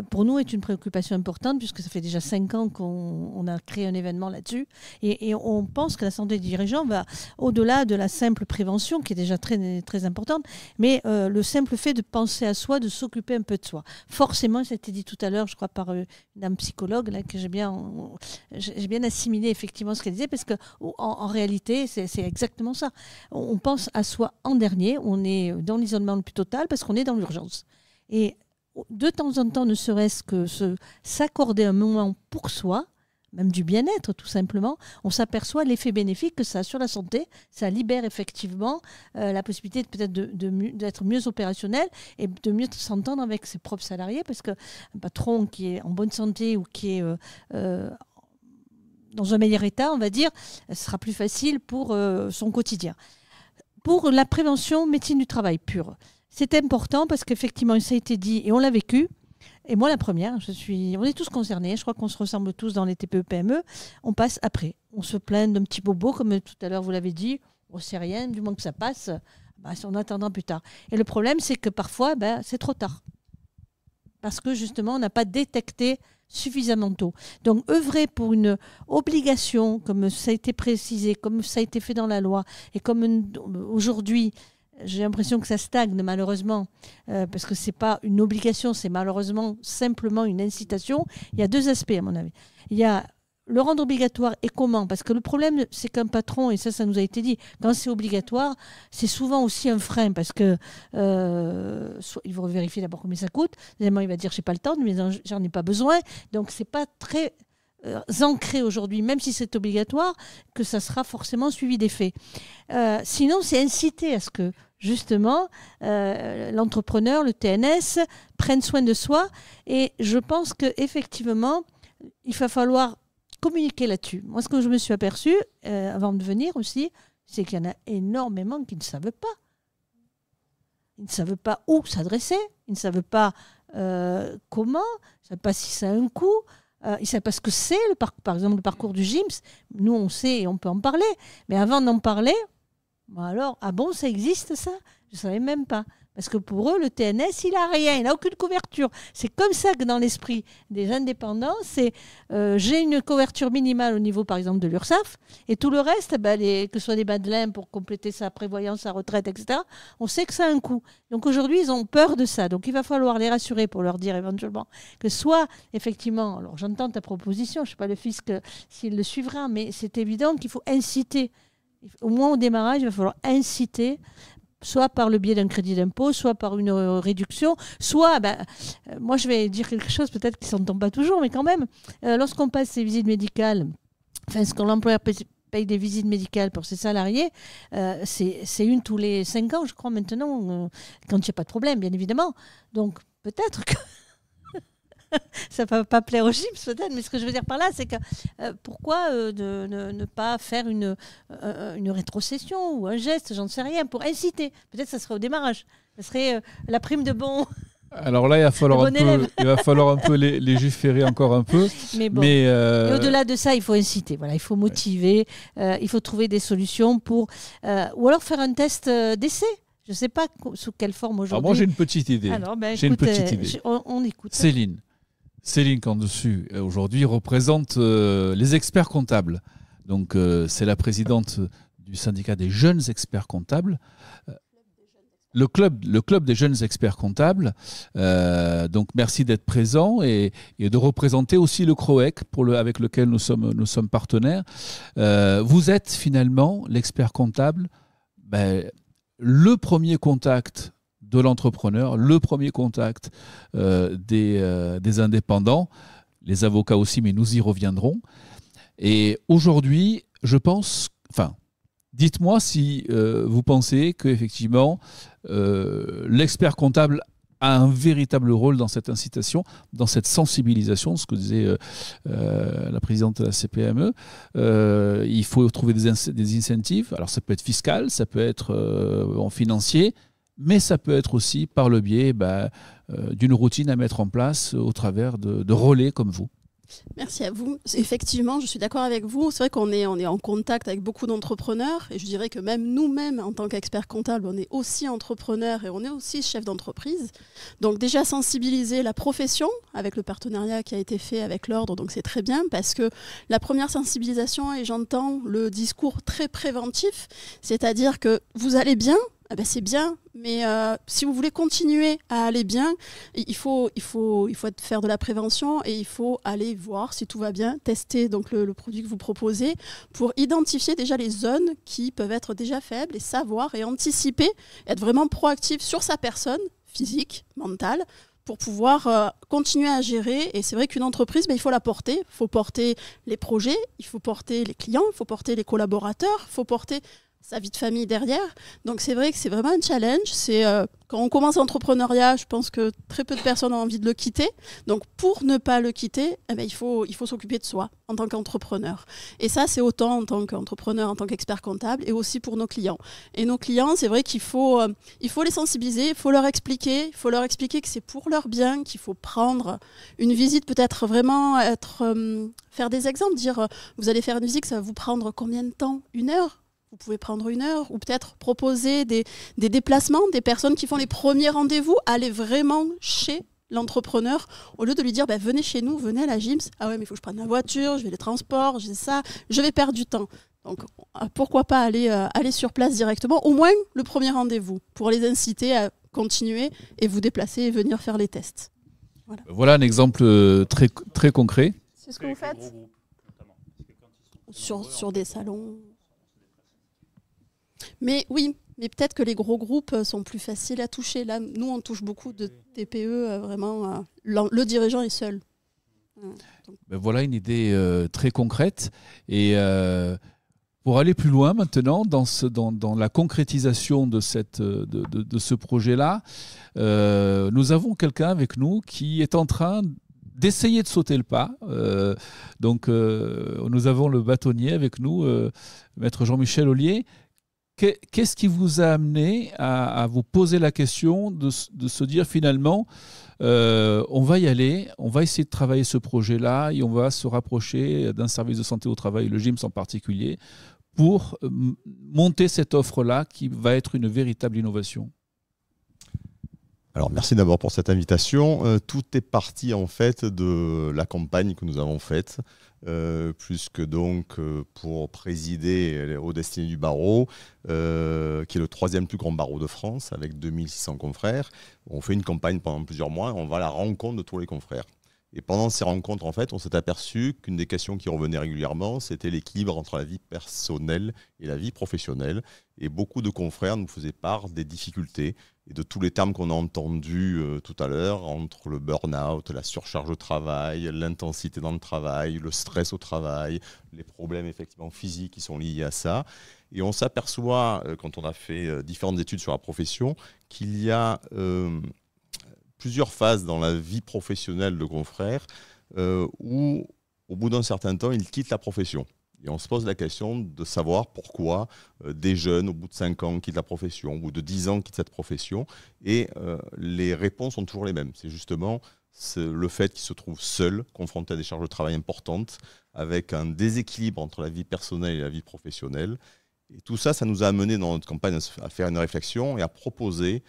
pour nous est une préoccupation importante puisque ça fait déjà 5 ans qu'on a créé un événement là-dessus. Et on pense que la santé du dirigeant va au-delà de la simple prévention qui est déjà très, très importante, mais le simple fait de penser à soi, de s'occuper un peu de soi. Forcément, ça a été dit tout à l'heure, je crois, par une dame psychologue, là, que j'ai bien assimilé effectivement ce qu'elle disait, parce qu'en réalité, c'est exactement ça. On pense à soi en dernier, on est dans l'isolement le plus total parce qu'on est dans l'urgence. Et de temps en temps, ne serait-ce que s'accorder un moment pour soi, même du bien-être tout simplement, on s'aperçoit l'effet bénéfique que ça a sur la santé. Ça libère effectivement la possibilité peut-être d'être mieux opérationnel et de mieux s'entendre avec ses propres salariés, parce qu'un patron qui est en bonne santé ou qui est dans un meilleur état, on va dire, ce sera plus facile pour son quotidien. Pour la prévention, médecine du travail pure, c'est important parce qu'effectivement, ça a été dit et on l'a vécu. Et moi, la première, on est tous concernés, je crois qu'on se ressemble tous dans les TPE-PME, on passe après. On se plaint d'un petit bobo, comme tout à l'heure vous l'avez dit, on ne sait rien, du moment que ça passe, on attendra plus tard. Et le problème, c'est que parfois, c'est trop tard. Parce que justement, on n'a pas détecté suffisamment tôt. Donc, œuvrer pour une obligation, comme ça a été précisé, comme ça a été fait dans la loi, et comme aujourd'hui, j'ai l'impression que ça stagne malheureusement, parce que ce n'est pas une obligation, c'est malheureusement simplement une incitation. Il y a deux aspects à mon avis. Il y a le rendre obligatoire et comment ? Parce que le problème, c'est qu'un patron, et ça nous a été dit, quand c'est obligatoire, c'est souvent aussi un frein, parce que il va vérifier d'abord combien ça coûte, deuxièmement il va dire j'ai pas le temps, mais j'en ai pas besoin, donc c'est pas très ancré aujourd'hui, même si c'est obligatoire, que ça sera forcément suivi des faits. Sinon, c'est inciter à ce que, justement, l'entrepreneur, le TNS, prenne soin de soi. Et je pense qu'effectivement, il va falloir communiquer là-dessus. Moi, ce que je me suis aperçue, avant de venir aussi, c'est qu'il y en a énormément qui ne savent pas. Ils ne savent pas où s'adresser, ils ne savent pas comment, ils ne savent pas si ça a un coût. Ils ne savent pas ce que c'est, par exemple, le parcours du GIMS. Nous, on sait et on peut en parler. Mais avant d'en parler, alors, ah bon, ça existe ça ? Je ne savais même pas. Parce que pour eux, le TNS, il n'a rien, il n'a aucune couverture. C'est comme ça que dans l'esprit des indépendants, c'est j'ai une couverture minimale au niveau, par exemple, de l'URSSAF, et tout le reste, que ce soit des Madelins pour compléter sa prévoyance, sa retraite, etc., on sait que ça a un coût. Donc aujourd'hui, ils ont peur de ça. Donc il va falloir les rassurer pour leur dire éventuellement que soit, effectivement, alors j'entends ta proposition, je ne sais pas le fisc s'il le suivra, mais c'est évident qu'il faut inciter. Au moins au démarrage, il va falloir inciter, soit par le biais d'un crédit d'impôt, soit par une réduction, soit, moi je vais dire quelque chose peut-être qui ne s'entend pas toujours, mais quand même, lorsqu'on passe ces visites médicales, enfin ce que l'employeur paye des visites médicales pour ses salariés, c'est une tous les 5 ans, je crois maintenant, quand il n'y a pas de problème, bien évidemment. Donc peut-être que ça ne va pas plaire aux GIMS peut-être, mais ce que je veux dire par là, c'est que pourquoi ne pas faire une rétrocession ou un geste, j'en sais rien, pour inciter. Peut-être que ça serait au démarrage. Ça serait la prime de bon. Alors là, il va falloir un peu légiférer encore un peu. Mais bon. Et au-delà de ça, il faut inciter. Voilà, il faut motiver. Il faut trouver des solutions pour... ou alors faire un test d'essai. Je ne sais pas sous quelle forme aujourd'hui. Alors moi, j'ai une petite idée. Alors, On écoute. Céline Candessu, aujourd'hui, représente les experts comptables. Donc, c'est la présidente du syndicat des jeunes experts comptables. Le club des jeunes experts comptables. Donc, merci d'être présent et de représenter aussi le CROEC avec lequel nous sommes partenaires. Vous êtes finalement l'expert comptable, le premier contact de l'entrepreneur, le premier contact des indépendants, les avocats aussi, mais nous y reviendrons. Et aujourd'hui, je pense, dites-moi si vous pensez qu'effectivement, l'expert comptable a un véritable rôle dans cette incitation, dans cette sensibilisation, ce que disait la présidente de la CPME. Il faut trouver des incentives. Alors ça peut être fiscal, ça peut être en financier, mais ça peut être aussi par le biais d'une routine à mettre en place au travers de relais comme vous. Merci à vous. Effectivement, je suis d'accord avec vous. C'est vrai qu'on est en contact avec beaucoup d'entrepreneurs et je dirais que même nous-mêmes, en tant qu'experts comptables, on est aussi entrepreneurs et on est aussi chefs d'entreprise. Donc déjà sensibiliser la profession avec le partenariat qui a été fait avec l'Ordre, donc c'est très bien parce que la première sensibilisation, et j'entends le discours très préventif, c'est-à-dire que vous allez bien, c'est bien, mais si vous voulez continuer à aller bien, il faut faire de la prévention et il faut aller voir si tout va bien, tester donc le produit que vous proposez pour identifier déjà les zones qui peuvent être déjà faibles et savoir et anticiper, être vraiment proactif sur sa personne physique, mentale, pour pouvoir continuer à gérer. Et c'est vrai qu'une entreprise, il faut la porter. Il faut porter les projets, il faut porter les clients, il faut porter les collaborateurs, il faut porter sa vie de famille derrière. Donc c'est vrai que c'est vraiment un challenge. Quand on commence l'entrepreneuriat, je pense que très peu de personnes ont envie de le quitter. Donc pour ne pas le quitter, il faut s'occuper de soi en tant qu'entrepreneur. Et ça, c'est autant en tant qu'entrepreneur, en tant qu'expert comptable, et aussi pour nos clients. Et nos clients, c'est vrai qu'il faut les sensibiliser, il faut leur expliquer que c'est pour leur bien, qu'il faut prendre une visite, peut-être vraiment faire des exemples, dire vous allez faire une visite, ça va vous prendre combien de temps? 1 heure? Vous pouvez prendre 1 heure, ou peut-être proposer des déplacements, des personnes qui font les premiers rendez-vous, aller vraiment chez l'entrepreneur, au lieu de lui dire venez chez nous, venez à la GIMS. Ah ouais, mais il faut que je prenne la voiture, je vais les transports, j'ai ça, je vais perdre du temps. Donc pourquoi pas aller sur place directement, au moins le premier rendez-vous, pour les inciter à continuer et vous déplacer et venir faire les tests. Voilà un exemple très, très concret. C'est ce que vous faites sur des salons. Mais oui, mais peut-être que les gros groupes sont plus faciles à toucher. Là, nous, on touche beaucoup de TPE, vraiment. Le dirigeant est seul. Voilà une idée très concrète. Et pour aller plus loin maintenant dans la concrétisation de ce projet-là, nous avons quelqu'un avec nous qui est en train d'essayer de sauter le pas. Nous avons le bâtonnier avec nous, maître Jean-Michel Ollier. Qu'est-ce qui vous a amené à vous poser la question de se dire finalement, on va y aller, on va essayer de travailler ce projet-là et on va se rapprocher d'un service de santé au travail, le GIMS en particulier, pour monter cette offre-là qui va être une véritable innovation? Alors merci d'abord pour cette invitation. Tout est parti en fait de la campagne que nous avons faite. Plus que donc pour présider aux destinées du barreau, qui est le 3e plus grand barreau de France, avec 2600 confrères. On fait une campagne pendant plusieurs mois, on va à la rencontre de tous les confrères. Et pendant ces rencontres, en fait, on s'est aperçu qu'une des questions qui revenait régulièrement, c'était l'équilibre entre la vie personnelle et la vie professionnelle. Et beaucoup de confrères nous faisaient part des difficultés et de tous les termes qu'on a entendus tout à l'heure, entre le burn-out, la surcharge au travail, l'intensité dans le travail, le stress au travail, les problèmes effectivement physiques qui sont liés à ça. Et on s'aperçoit, quand on a fait différentes études sur la profession, qu'il y a plusieurs phases dans la vie professionnelle de confrères où, au bout d'un certain temps, ils quittent la profession. Et on se pose la question de savoir pourquoi des jeunes, au bout de 5 ans, quittent la profession, au bout de 10 ans, quittent cette profession. Et les réponses sont toujours les mêmes. C'est justement le fait qu'ils se trouvent seuls, confrontés à des charges de travail importantes, avec un déséquilibre entre la vie personnelle et la vie professionnelle. Et tout ça, ça nous a amené dans notre campagne à faire une réflexion et à proposer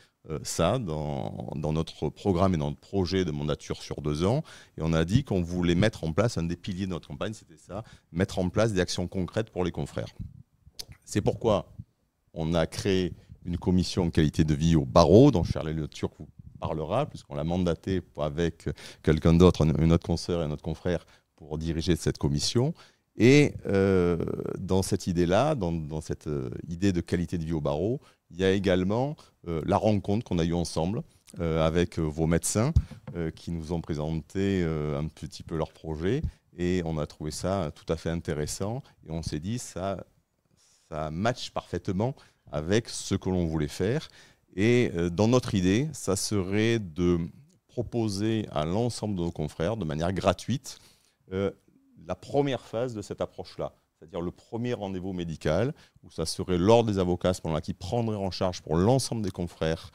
ça dans notre programme et dans notre projet de mandature sur 2 ans. Et on a dit qu'on voulait mettre en place, un des piliers de notre campagne, c'était ça, mettre en place des actions concrètes pour les confrères. C'est pourquoi on a créé une commission qualité de vie au barreau, dont Charlie Le Turc vous parlera, puisqu'on l'a mandaté avec quelqu'un d'autre, une autre consoeur et un autre confrère, pour diriger cette commission. Et dans cette idée-là, dans cette idée de qualité de vie au barreau, il y a également la rencontre qu'on a eue ensemble avec vos médecins qui nous ont présenté un petit peu leur projet. Et on a trouvé ça tout à fait intéressant. Et on s'est dit, ça matche parfaitement avec ce que l'on voulait faire. Et dans notre idée, ça serait de proposer à l'ensemble de nos confrères, de manière gratuite, la première phase de cette approche-là, c'est-à-dire le premier rendez-vous médical, où ça serait l'ordre des avocats à ce moment-là qui prendrait en charge pour l'ensemble des confrères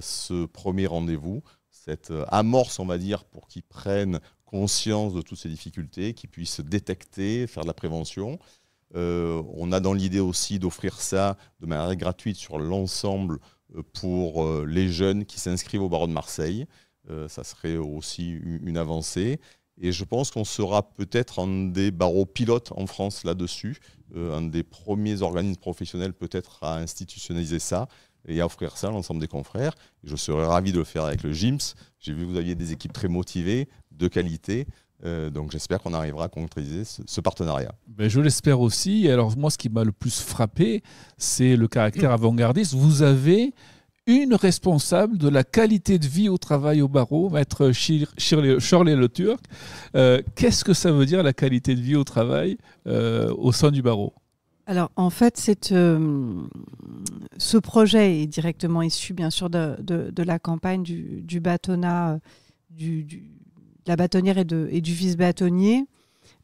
ce premier rendez-vous, cette amorce, on va dire, pour qu'ils prennent conscience de toutes ces difficultés, qu'ils puissent détecter, faire de la prévention. On a dans l'idée aussi d'offrir ça de manière gratuite sur l'ensemble pour les jeunes qui s'inscrivent au barreau de Marseille. Ça serait aussi une avancée. Et je pense qu'on sera peut-être un des barreaux pilotes en France là-dessus, un des premiers organismes professionnels peut-être à institutionnaliser ça et à offrir ça à l'ensemble des confrères. Et je serais ravi de le faire avec le GIMS. J'ai vu que vous aviez des équipes très motivées, de qualité. Donc j'espère qu'on arrivera à concrétiser ce partenariat. Ben, je l'espère aussi. Alors moi, ce qui m'a le plus frappé, c'est le caractère avant-gardiste. Vous avez une responsable de la qualité de vie au travail au barreau, maître Shirley Le Turc. Qu'est-ce que ça veut dire la qualité de vie au travail au sein du barreau ? Alors, en fait, ce projet est directement issu, bien sûr, de la campagne du bâtonnat, de la bâtonnière et du vice-bâtonnier.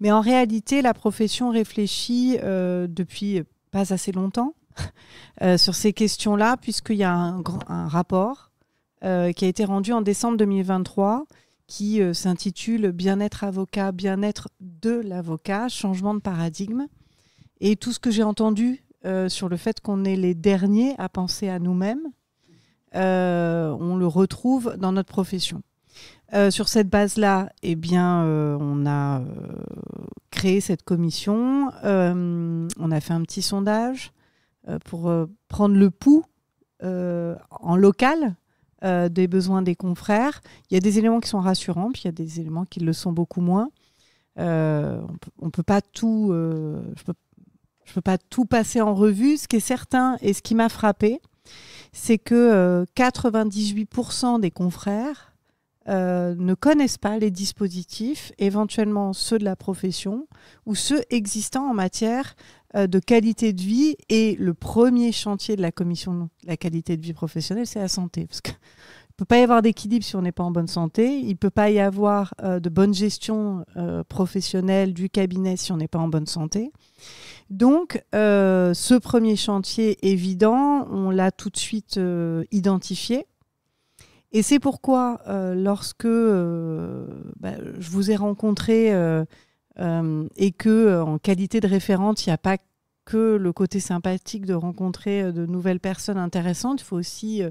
Mais en réalité, la profession réfléchit depuis pas assez longtemps sur ces questions-là, puisqu'il y a un rapport qui a été rendu en décembre 2023 qui s'intitule « Bien-être avocat, bien-être de l'avocat, changement de paradigme ». Et tout ce que j'ai entendu sur le fait qu'on est les derniers à penser à nous-mêmes, on le retrouve dans notre profession. Sur cette base-là, eh bien, on a créé cette commission, on a fait un petit sondage pour prendre le pouls en local des besoins des confrères. Il y a des éléments qui sont rassurants, puis il y a des éléments qui le sont beaucoup moins. On peut pas tout... Je ne peux pas tout passer en revue. Ce qui est certain et ce qui m'a frappé, c'est que 98% des confrères ne connaissent pas les dispositifs, éventuellement ceux de la profession ou ceux existants en matière de qualité de vie. Et le premier chantier de la commission de la qualité de vie professionnelle, c'est la santé. Parce qu'il ne peut pas y avoir d'équilibre si on n'est pas en bonne santé. Il ne peut pas y avoir de bonne gestion professionnelle du cabinet si on n'est pas en bonne santé. Donc, ce premier chantier évident, on l'a tout de suite identifié. Et c'est pourquoi, lorsque je vous ai rencontré et que, en qualité de référente, il n'y a pas que le côté sympathique de rencontrer de nouvelles personnes intéressantes, il faut aussi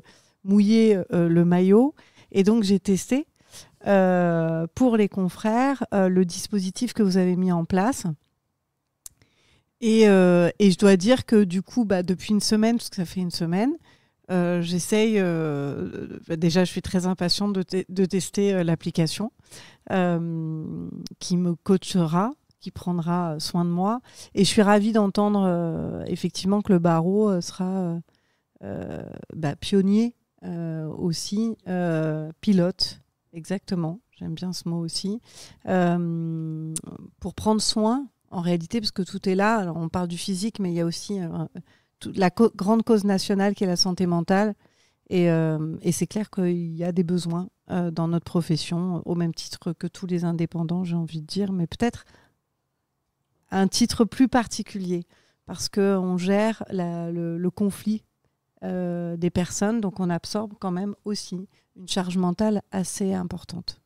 mouiller le maillot. Et donc, j'ai testé pour les confrères le dispositif que vous avez mis en place. Et je dois dire que du coup, depuis une semaine, parce que ça fait une semaine, j'essaye... déjà, je suis très impatiente de tester l'application qui me coachera, qui prendra soin de moi. Et je suis ravie d'entendre effectivement que le barreau sera pionnier aussi, pilote, exactement, j'aime bien ce mot aussi, pour prendre soin en réalité, parce que tout est là. Alors, on parle du physique, mais il y a aussi la grande cause nationale qui est la santé mentale. Et c'est clair qu'il y a des besoins dans notre profession, au même titre que tous les indépendants, j'ai envie de dire, mais peut-être un titre plus particulier, parce qu'on gère le conflit des personnes, donc on absorbe quand même aussi une charge mentale assez importante.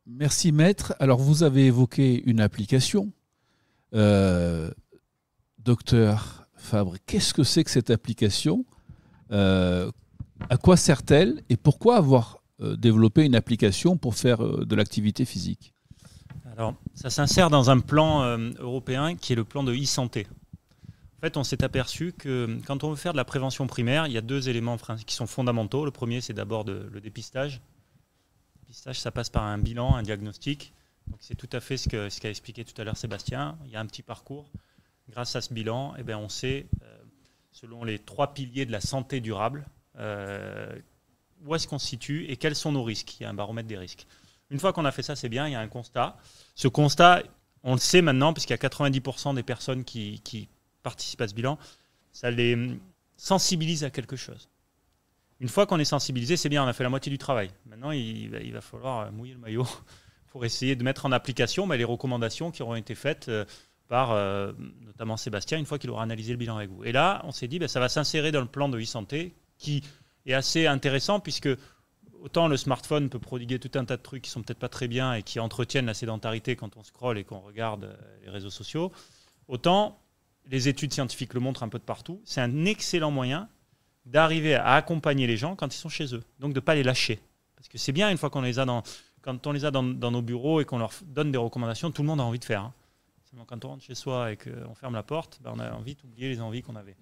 Merci maître. Alors vous avez évoqué une application. Docteur Fabre, qu'est-ce que c'est que cette application ? À quoi sert-elle et pourquoi avoir développé une application pour faire de l'activité physique ? Alors, ça s'insère dans un plan européen qui est le plan de e-santé. En fait, on s'est aperçu que quand on veut faire de la prévention primaire, il y a deux éléments qui sont fondamentaux. Le premier, c'est d'abord le dépistage. Ça passe par un bilan, un diagnostic. Donc c'est tout à fait ce qu'a expliqué tout à l'heure Sébastien. Il y a un petit parcours. Grâce à ce bilan, on sait, selon les 3 piliers de la santé durable, où est-ce qu'on se situe et quels sont nos risques. Il y a un baromètre des risques. Une fois qu'on a fait ça, c'est bien, il y a un constat. Ce constat, on le sait maintenant, puisqu'il y a 90% des personnes qui participent à ce bilan, ça les sensibilise à quelque chose. Une fois qu'on est sensibilisé, c'est bien, on a fait la moitié du travail. Maintenant, il va falloir mouiller le maillot pour essayer de mettre en application les recommandations qui auront été faites par notamment Sébastien, une fois qu'il aura analysé le bilan avec vous. Et là, on s'est dit, ça va s'insérer dans le plan de e-santé, qui est assez intéressant, puisque autant le smartphone peut prodiguer tout un tas de trucs qui sont peut-être pas très bien et qui entretiennent la sédentarité quand on scrolle et qu'on regarde les réseaux sociaux, autant les études scientifiques le montrent un peu de partout. C'est un excellent moyen d'arriver à accompagner les gens quand ils sont chez eux. Donc de ne pas les lâcher. Parce que c'est bien, une fois qu'on les a quand on les a dans nos bureaux et qu'on leur donne des recommandations, tout le monde a envie de faire. Seulement quand on rentre chez soi et qu'on ferme la porte, on a envie d'oublier les envies qu'on avait.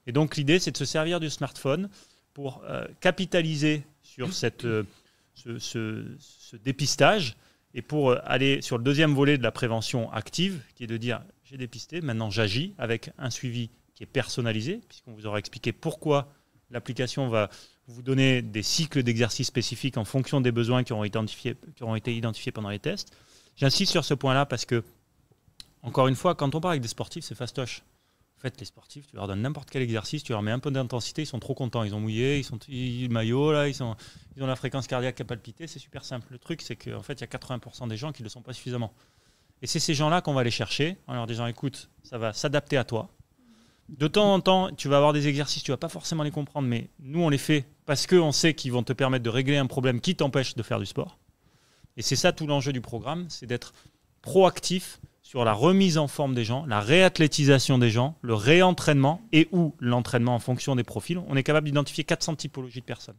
Et donc l'idée, c'est de se servir du smartphone pour capitaliser sur ce dépistage et pour aller sur le deuxième volet de la prévention active, qui est de dire, j'ai dépisté, maintenant j'agis avec un suivi qui est personnalisé, puisqu'on vous aura expliqué pourquoi L'application va vous donner des cycles d'exercices spécifiques en fonction des besoins qui auront été identifiés pendant les tests. J'insiste sur ce point-là parce que, encore une fois, quand on parle avec des sportifs, c'est fastoche. En fait, les sportifs, tu leur donnes n'importe quel exercice, tu leur mets un peu d'intensité, ils sont trop contents. Ils ont mouillé, ils maillot, là, ils ont la fréquence cardiaque qui a palpité, c'est super simple. Le truc, c'est qu'en fait, il y a 80% des gens qui ne le sont pas suffisamment. Et c'est ces gens-là qu'on va aller chercher en leur disant, écoute, ça va s'adapter à toi. De temps en temps, tu vas avoir des exercices, tu ne vas pas forcément les comprendre, mais nous, on les fait parce qu'on sait qu'ils vont te permettre de régler un problème qui t'empêche de faire du sport. Et c'est ça tout l'enjeu du programme, c'est d'être proactif sur la remise en forme des gens, la réathlétisation des gens, le réentraînement et ou l'entraînement en fonction des profils. On est capable d'identifier 400 typologies de personnes.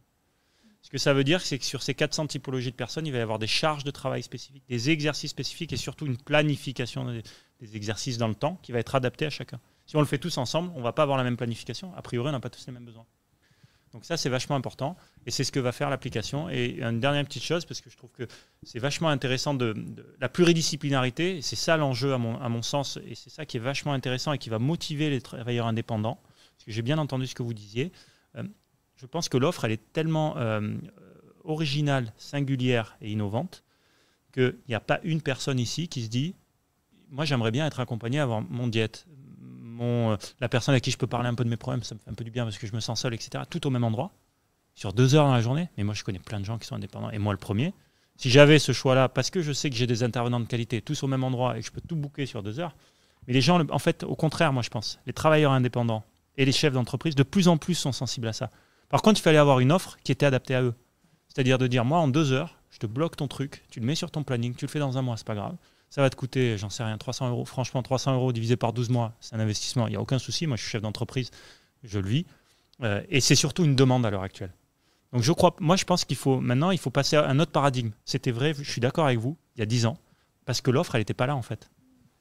Ce que ça veut dire, c'est que sur ces 400 typologies de personnes, il va y avoir des charges de travail spécifiques, des exercices spécifiques et surtout une planification des exercices dans le temps qui va être adaptée à chacun. Si on le fait tous ensemble, on ne va pas avoir la même planification. A priori, on n'a pas tous les mêmes besoins. Donc ça, c'est vachement important et c'est ce que va faire l'application. Et une dernière petite chose, parce que je trouve que c'est vachement intéressant de la pluridisciplinarité, c'est ça l'enjeu à mon sens, et c'est ça qui est vachement intéressant et qui va motiver les travailleurs indépendants, parce que j'ai bien entendu ce que vous disiez. Je pense que l'offre, elle est tellement originale, singulière et innovante qu'il n'y a pas une personne ici qui se dit « moi, j'aimerais bien être accompagné avant mon diète ». La personne à qui je peux parler un peu de mes problèmes, ça me fait un peu du bien parce que je me sens seul, etc. Tout au même endroit, sur 2 heures dans la journée. Mais moi, je connais plein de gens qui sont indépendants. Et moi, le premier, si j'avais ce choix-là, parce que je sais que j'ai des intervenants de qualité, tous au même endroit, et que je peux tout booker sur 2 heures. Mais les gens, en fait, au contraire, moi, je pense, les travailleurs indépendants et les chefs d'entreprise, de plus en plus sont sensibles à ça. Par contre, il fallait avoir une offre qui était adaptée à eux. C'est-à-dire de dire, moi, en 2 heures, je te bloque ton truc, tu le mets sur ton planning, tu le fais dans un mois, c'est pas grave. Ça va te coûter, j'en sais rien, 300 €. Franchement, 300 € divisé par 12 mois, c'est un investissement. Il n'y a aucun souci. Moi, je suis chef d'entreprise, je le vis. Et c'est surtout une demande à l'heure actuelle. Donc, je pense qu'il faut passer à un autre paradigme. C'était vrai, je suis d'accord avec vous, il y a 10 ans, parce que l'offre, elle n'était pas là, en fait.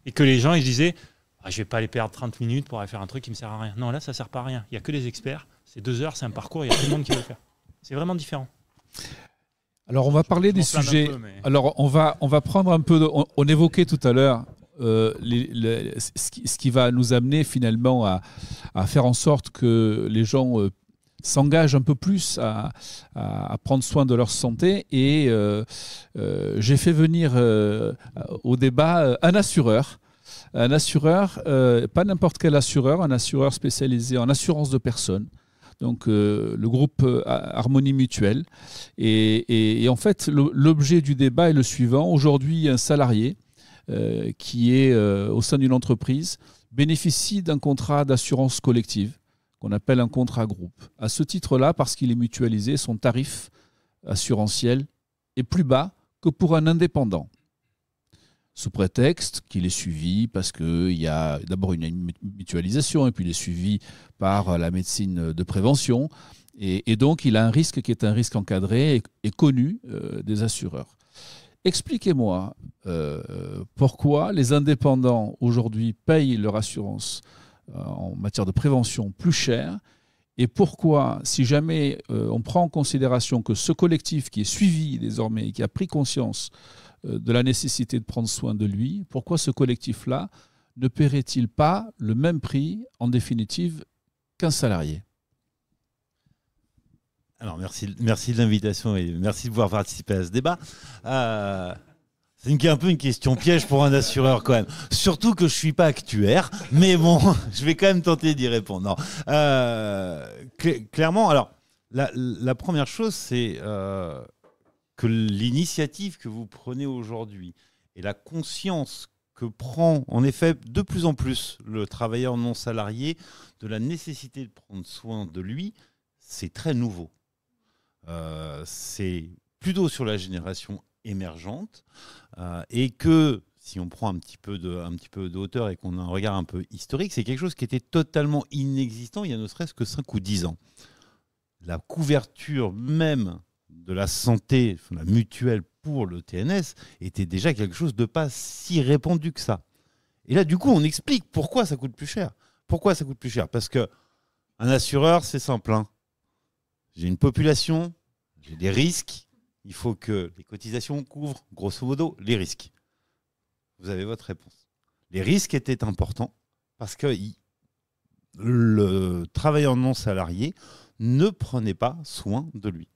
Et que les gens, ils se disaient, je ne vais pas aller perdre 30 minutes pour aller faire un truc qui ne me sert à rien. Non, là, ça ne sert pas à rien. Il n'y a que les experts. C'est 2 heures, c'est un parcours, il y a tout le monde qui veut le faire. C'est vraiment différent. Alors on va parler des sujets. Alors on va prendre un peu. On évoquait tout à l'heure ce qui va nous amener finalement à faire en sorte que les gens s'engagent un peu plus à prendre soin de leur santé. Et j'ai fait venir au débat un assureur. Un assureur, pas n'importe quel assureur, un assureur spécialisé en assurance de personnes. Donc le groupe Harmonie Mutuelle. Et en fait, l'objet du débat est le suivant. Aujourd'hui, un salarié qui est au sein d'une entreprise bénéficie d'un contrat d'assurance collective qu'on appelle un contrat groupe. À ce titre-là, parce qu'il est mutualisé, son tarif assurantiel est plus bas que pour un indépendant. Sous prétexte qu'il est suivi parce qu'il y a d'abord une mutualisation et puis il est suivi par la médecine de prévention. Et donc, il a un risque qui est un risque encadré et connu des assureurs. Expliquez-moi pourquoi les indépendants aujourd'hui payent leur assurance en matière de prévention plus cher et pourquoi, si jamais on prend en considération que ce collectif qui est suivi désormais et qui a pris conscience de la nécessité de prendre soin de lui, pourquoi ce collectif-là ne paierait-il pas le même prix, en définitive, qu'un salarié ? Alors, merci de l'invitation et merci de pouvoir participer à ce débat. C'est un peu une question piège pour un assureur quand même. Surtout que je ne suis pas actuaire, mais bon, je vais quand même tenter d'y répondre. Non. Clairement, alors, la première chose, c'est que l'initiative que vous prenez aujourd'hui et la conscience que prend en effet de plus en plus le travailleur non salarié de la nécessité de prendre soin de lui, c'est très nouveau. C'est plutôt sur la génération émergente et que si on prend un petit peu de hauteur et qu'on a un regard un peu historique, c'est quelque chose qui était totalement inexistant il y a ne serait-ce que 5 ou 10 ans. La couverture même de la santé, la mutuelle pour le TNS, était déjà quelque chose de pas si répandu que ça. Et là, du coup, on explique pourquoi ça coûte plus cher. Pourquoi ça coûte plus cher ? Parce qu'un assureur, c'est simple. J'ai une population, j'ai des risques, il faut que les cotisations couvrent, grosso modo, les risques. Vous avez votre réponse. Les risques étaient importants parce que le travailleur non salarié ne prenez pas soin de lui.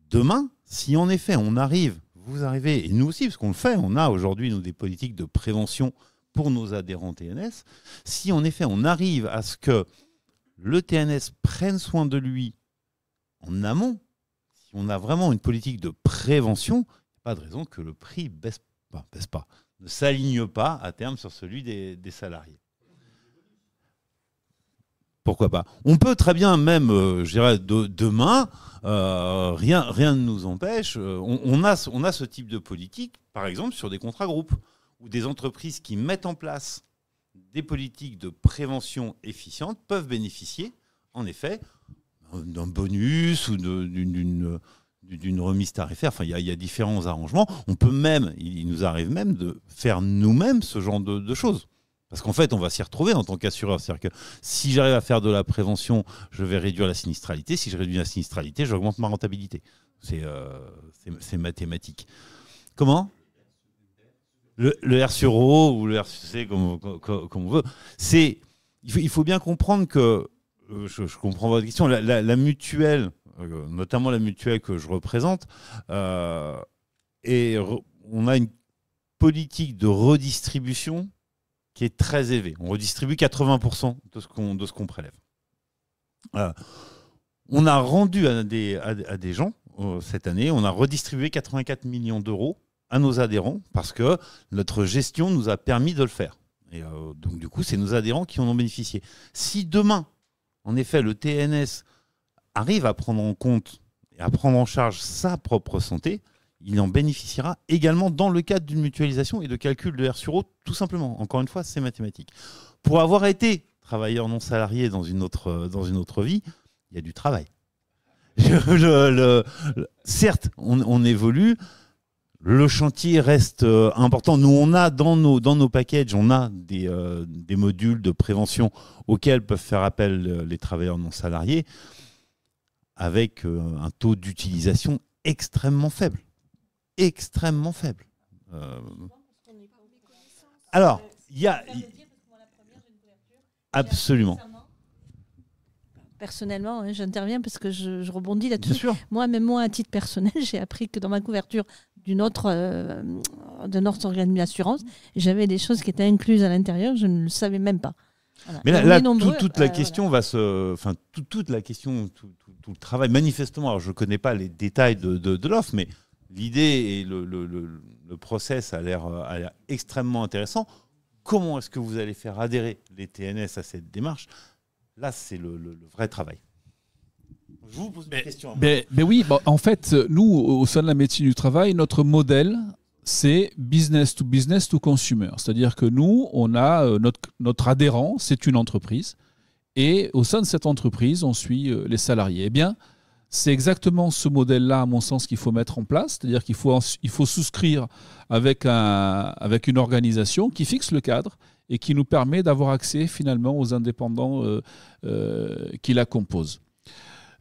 Demain, si en effet on arrive, vous arrivez, et nous aussi, parce qu'on le fait, on a aujourd'hui nous des politiques de prévention pour nos adhérents TNS, si en effet on arrive à ce que le TNS prenne soin de lui en amont, si on a vraiment une politique de prévention, il n'y a pas de raison que le prix baisse pas, ne s'aligne pas à terme sur celui des salariés. Pourquoi pas? On peut très bien même, je dirais, demain, rien ne nous empêche. On a ce type de politique, par exemple, sur des contrats groupes, où des entreprises qui mettent en place des politiques de prévention efficientes peuvent bénéficier, en effet, d'un bonus ou d'une remise tarifaire. Enfin, il y a différents arrangements. On peut même, il nous arrive même de faire nous-mêmes ce genre de choses. Parce qu'en fait, on va s'y retrouver en tant qu'assureur. C'est-à-dire que si j'arrive à faire de la prévention, je vais réduire la sinistralité. Si je réduis la sinistralité, j'augmente ma rentabilité. C'est mathématique. Comment ? Le R sur O ou le R sur C, comme on veut. Il faut bien comprendre que, je comprends votre question, la mutuelle, notamment la mutuelle que je représente, on a une politique de redistribution qui est très élevée. On redistribue 80% de ce qu'on prélève. On a rendu à des gens, cette année, on a redistribué 84 millions d'euros à nos adhérents parce que notre gestion nous a permis de le faire. Et donc, du coup, c'est nos adhérents qui en ont bénéficié. Si demain, en effet, le TNS arrive à prendre en compte et à prendre en charge sa propre santé, il en bénéficiera également dans le cadre d'une mutualisation et de calcul de R sur O, tout simplement. Encore une fois, c'est mathématique. Pour avoir été travailleur non salarié dans une autre vie, il y a du travail. Certes, on évolue. Le chantier reste important. Nous, on a dans nos packages, on a des modules de prévention auxquels peuvent faire appel les travailleurs non salariés avec un taux d'utilisation extrêmement faible. Extrêmement faible. Alors, il y a... Absolument. Personnellement, hein, j'interviens parce que je rebondis là-dessus. Moi, à titre personnel, j'ai appris que dans ma couverture de notre organisme d'assurance, j'avais des choses qui étaient incluses à l'intérieur, je ne le savais même pas. Voilà. Mais là toute la question va se... Enfin, toute la question, tout le travail, manifestement, alors je ne connais pas les détails de l'offre, mais l'idée et le process a l'air extrêmement intéressant. Comment est-ce que vous allez faire adhérer les TNS à cette démarche ? Là, c'est le vrai travail. Je vous pose une question. Oui, en fait, nous, au sein de la médecine du travail, notre modèle, c'est business to consumer. C'est-à-dire que nous, on a notre adhérent, c'est une entreprise. Et au sein de cette entreprise, on suit les salariés. Eh bien, c'est exactement ce modèle-là, à mon sens, qu'il faut mettre en place. C'est-à-dire qu'il faut souscrire avec une organisation qui fixe le cadre et qui nous permet d'avoir accès finalement aux indépendants qui la composent.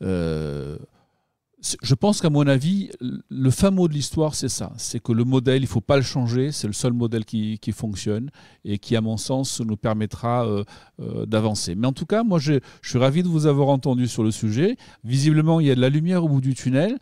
Je pense qu'à mon avis, le fin mot de l'histoire, c'est ça. C'est que le modèle, il ne faut pas le changer. C'est le seul modèle qui fonctionne et qui, à mon sens, nous permettra d'avancer. Mais en tout cas, moi, je suis ravi de vous avoir entendu sur le sujet. Visiblement, il y a de la lumière au bout du tunnel.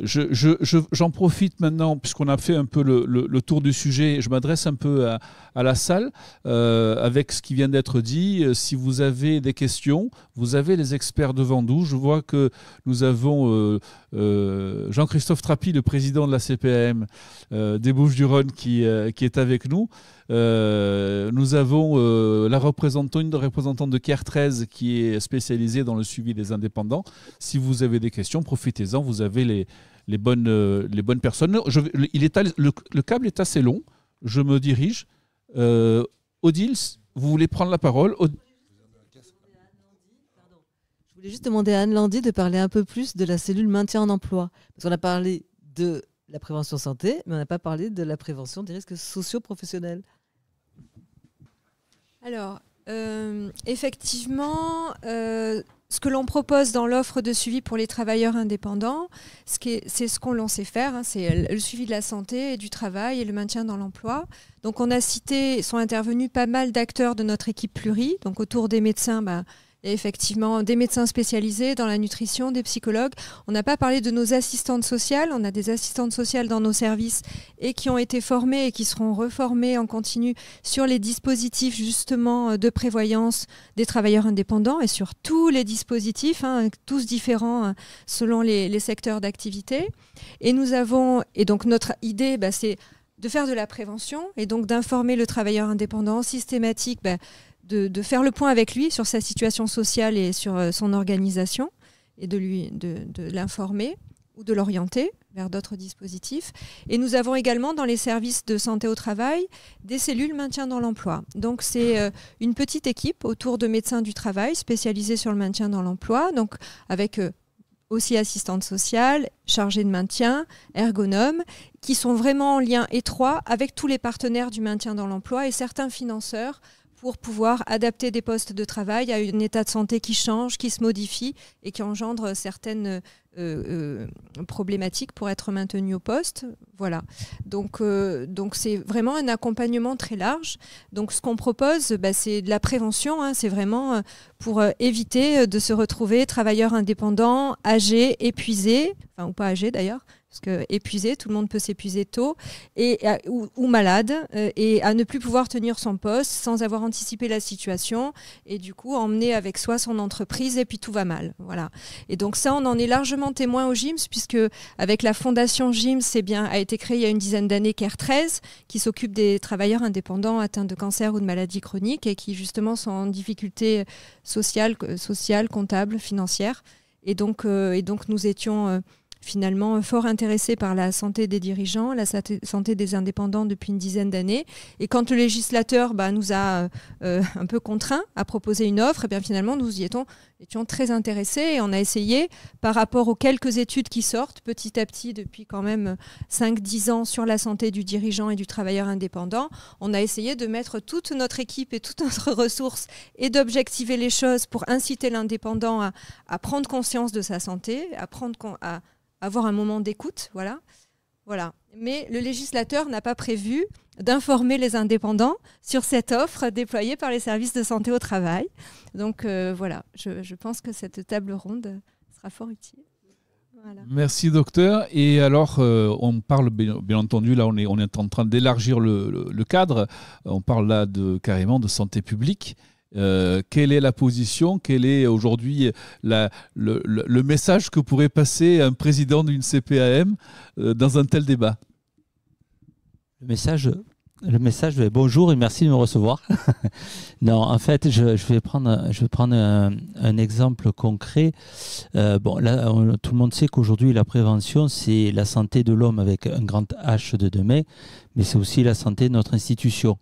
J'en profite maintenant, puisqu'on a fait un peu le tour du sujet, je m'adresse un peu à la salle, avec ce qui vient d'être dit. Si vous avez des questions, vous avez les experts devant nous. Je vois que nous avons Jean-Christophe Trappi, le président de la CPAM des Bouches-du-Rhône, qui est avec nous. Nous avons une représentante de CARE 13 qui est spécialisée dans le suivi des indépendants. Si vous avez des questions, profitez-en, vous avez les bonnes personnes. Le câble est assez long, je me dirige. Odile, vous voulez prendre la parole? Je voulais juste demander à Anne Landy de parler un peu plus de la cellule maintien en emploi. Parce qu'on a parlé de la prévention santé, mais on n'a pas parlé de la prévention des risques socio-professionnels. Alors, effectivement, ce que l'on propose dans l'offre de suivi pour les travailleurs indépendants, c'est ce qu'on sait faire, hein, c'est le suivi de la santé et du travail et le maintien dans l'emploi. Donc on a cité, sont intervenus pas mal d'acteurs de notre équipe Pluri. Donc autour des médecins, Et effectivement, des médecins spécialisés dans la nutrition, des psychologues. On n'a pas parlé de nos assistantes sociales. On a des assistantes sociales dans nos services et qui ont été formées et qui seront reformées en continu sur les dispositifs justement de prévoyance des travailleurs indépendants et sur tous les dispositifs, tous différents selon les secteurs d'activité. Et donc notre idée, c'est de faire de la prévention et donc d'informer le travailleur indépendant systématique, de faire le point avec lui sur sa situation sociale et sur son organisation et de l'informer ou de l'orienter vers d'autres dispositifs. Et nous avons également dans les services de santé au travail des cellules maintien dans l'emploi. Donc c'est une petite équipe autour de médecins du travail spécialisés sur le maintien dans l'emploi, donc avec aussi assistantes sociales, chargées de maintien, ergonomes, qui sont vraiment en lien étroit avec tous les partenaires du maintien dans l'emploi et certains financeurs pour pouvoir adapter des postes de travail à un état de santé qui change, qui se modifie et qui engendre certaines problématiques pour être maintenu au poste. Voilà. Donc c'est vraiment un accompagnement très large. Donc ce qu'on propose, c'est de la prévention. C'est vraiment pour éviter de se retrouver travailleur indépendant, âgé, épuisé, ou pas âgé d'ailleurs, parce que épuisé, tout le monde peut s'épuiser tôt, ou malade, et à ne plus pouvoir tenir son poste sans avoir anticipé la situation, et du coup emmener avec soi son entreprise, et puis tout va mal. Voilà. Et donc ça, on en est largement témoin au GIMS, puisque avec la fondation GIMS, a été créé il y a une dizaine d'années CARE 13, qui s'occupe des travailleurs indépendants atteints de cancer ou de maladies chroniques, et qui justement sont en difficulté sociale, comptable, financière. Et donc nous étions finalement fort intéressés par la santé des dirigeants, la santé des indépendants depuis une dizaine d'années. Et quand le législateur nous a un peu contraints à proposer une offre, finalement nous étions très intéressés et on a essayé, par rapport aux quelques études qui sortent petit à petit depuis quand même 5-10 ans sur la santé du dirigeant et du travailleur indépendant, on a essayé de mettre toute notre équipe et toutes notre ressources et d'objectiver les choses pour inciter l'indépendant à prendre conscience de sa santé, à avoir un moment d'écoute, voilà. Mais le législateur n'a pas prévu d'informer les indépendants sur cette offre déployée par les services de santé au travail. Donc voilà, je pense que cette table ronde sera fort utile. Voilà. Merci docteur. Et alors, on parle bien entendu, là on est en train d'élargir le cadre, on parle là carrément de santé publique. Quelle est la position, quel est aujourd'hui le message que pourrait passer un président d'une CPAM dans un tel débat? Le message, bonjour et merci de me recevoir. Non, en fait, je vais prendre un exemple concret. Là, tout le monde sait qu'aujourd'hui, la prévention, c'est la santé de l'homme avec un grand H de demain, mais c'est aussi la santé de notre institution.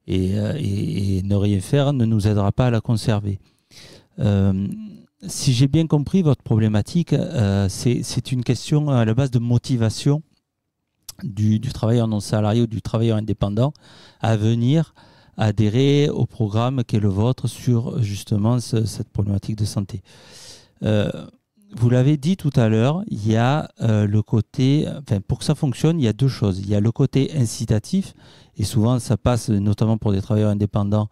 Et ne rien faire ne nous aidera pas à la conserver. Si j'ai bien compris votre problématique, c'est une question à la base de motivation du travailleur non salarié ou du travailleur indépendant à venir adhérer au programme qui est le vôtre sur justement cette problématique de santé. Vous l'avez dit tout à l'heure, il y a le côté, pour que ça fonctionne, il y a deux choses. Il y a le côté incitatif, et souvent ça passe notamment pour des travailleurs indépendants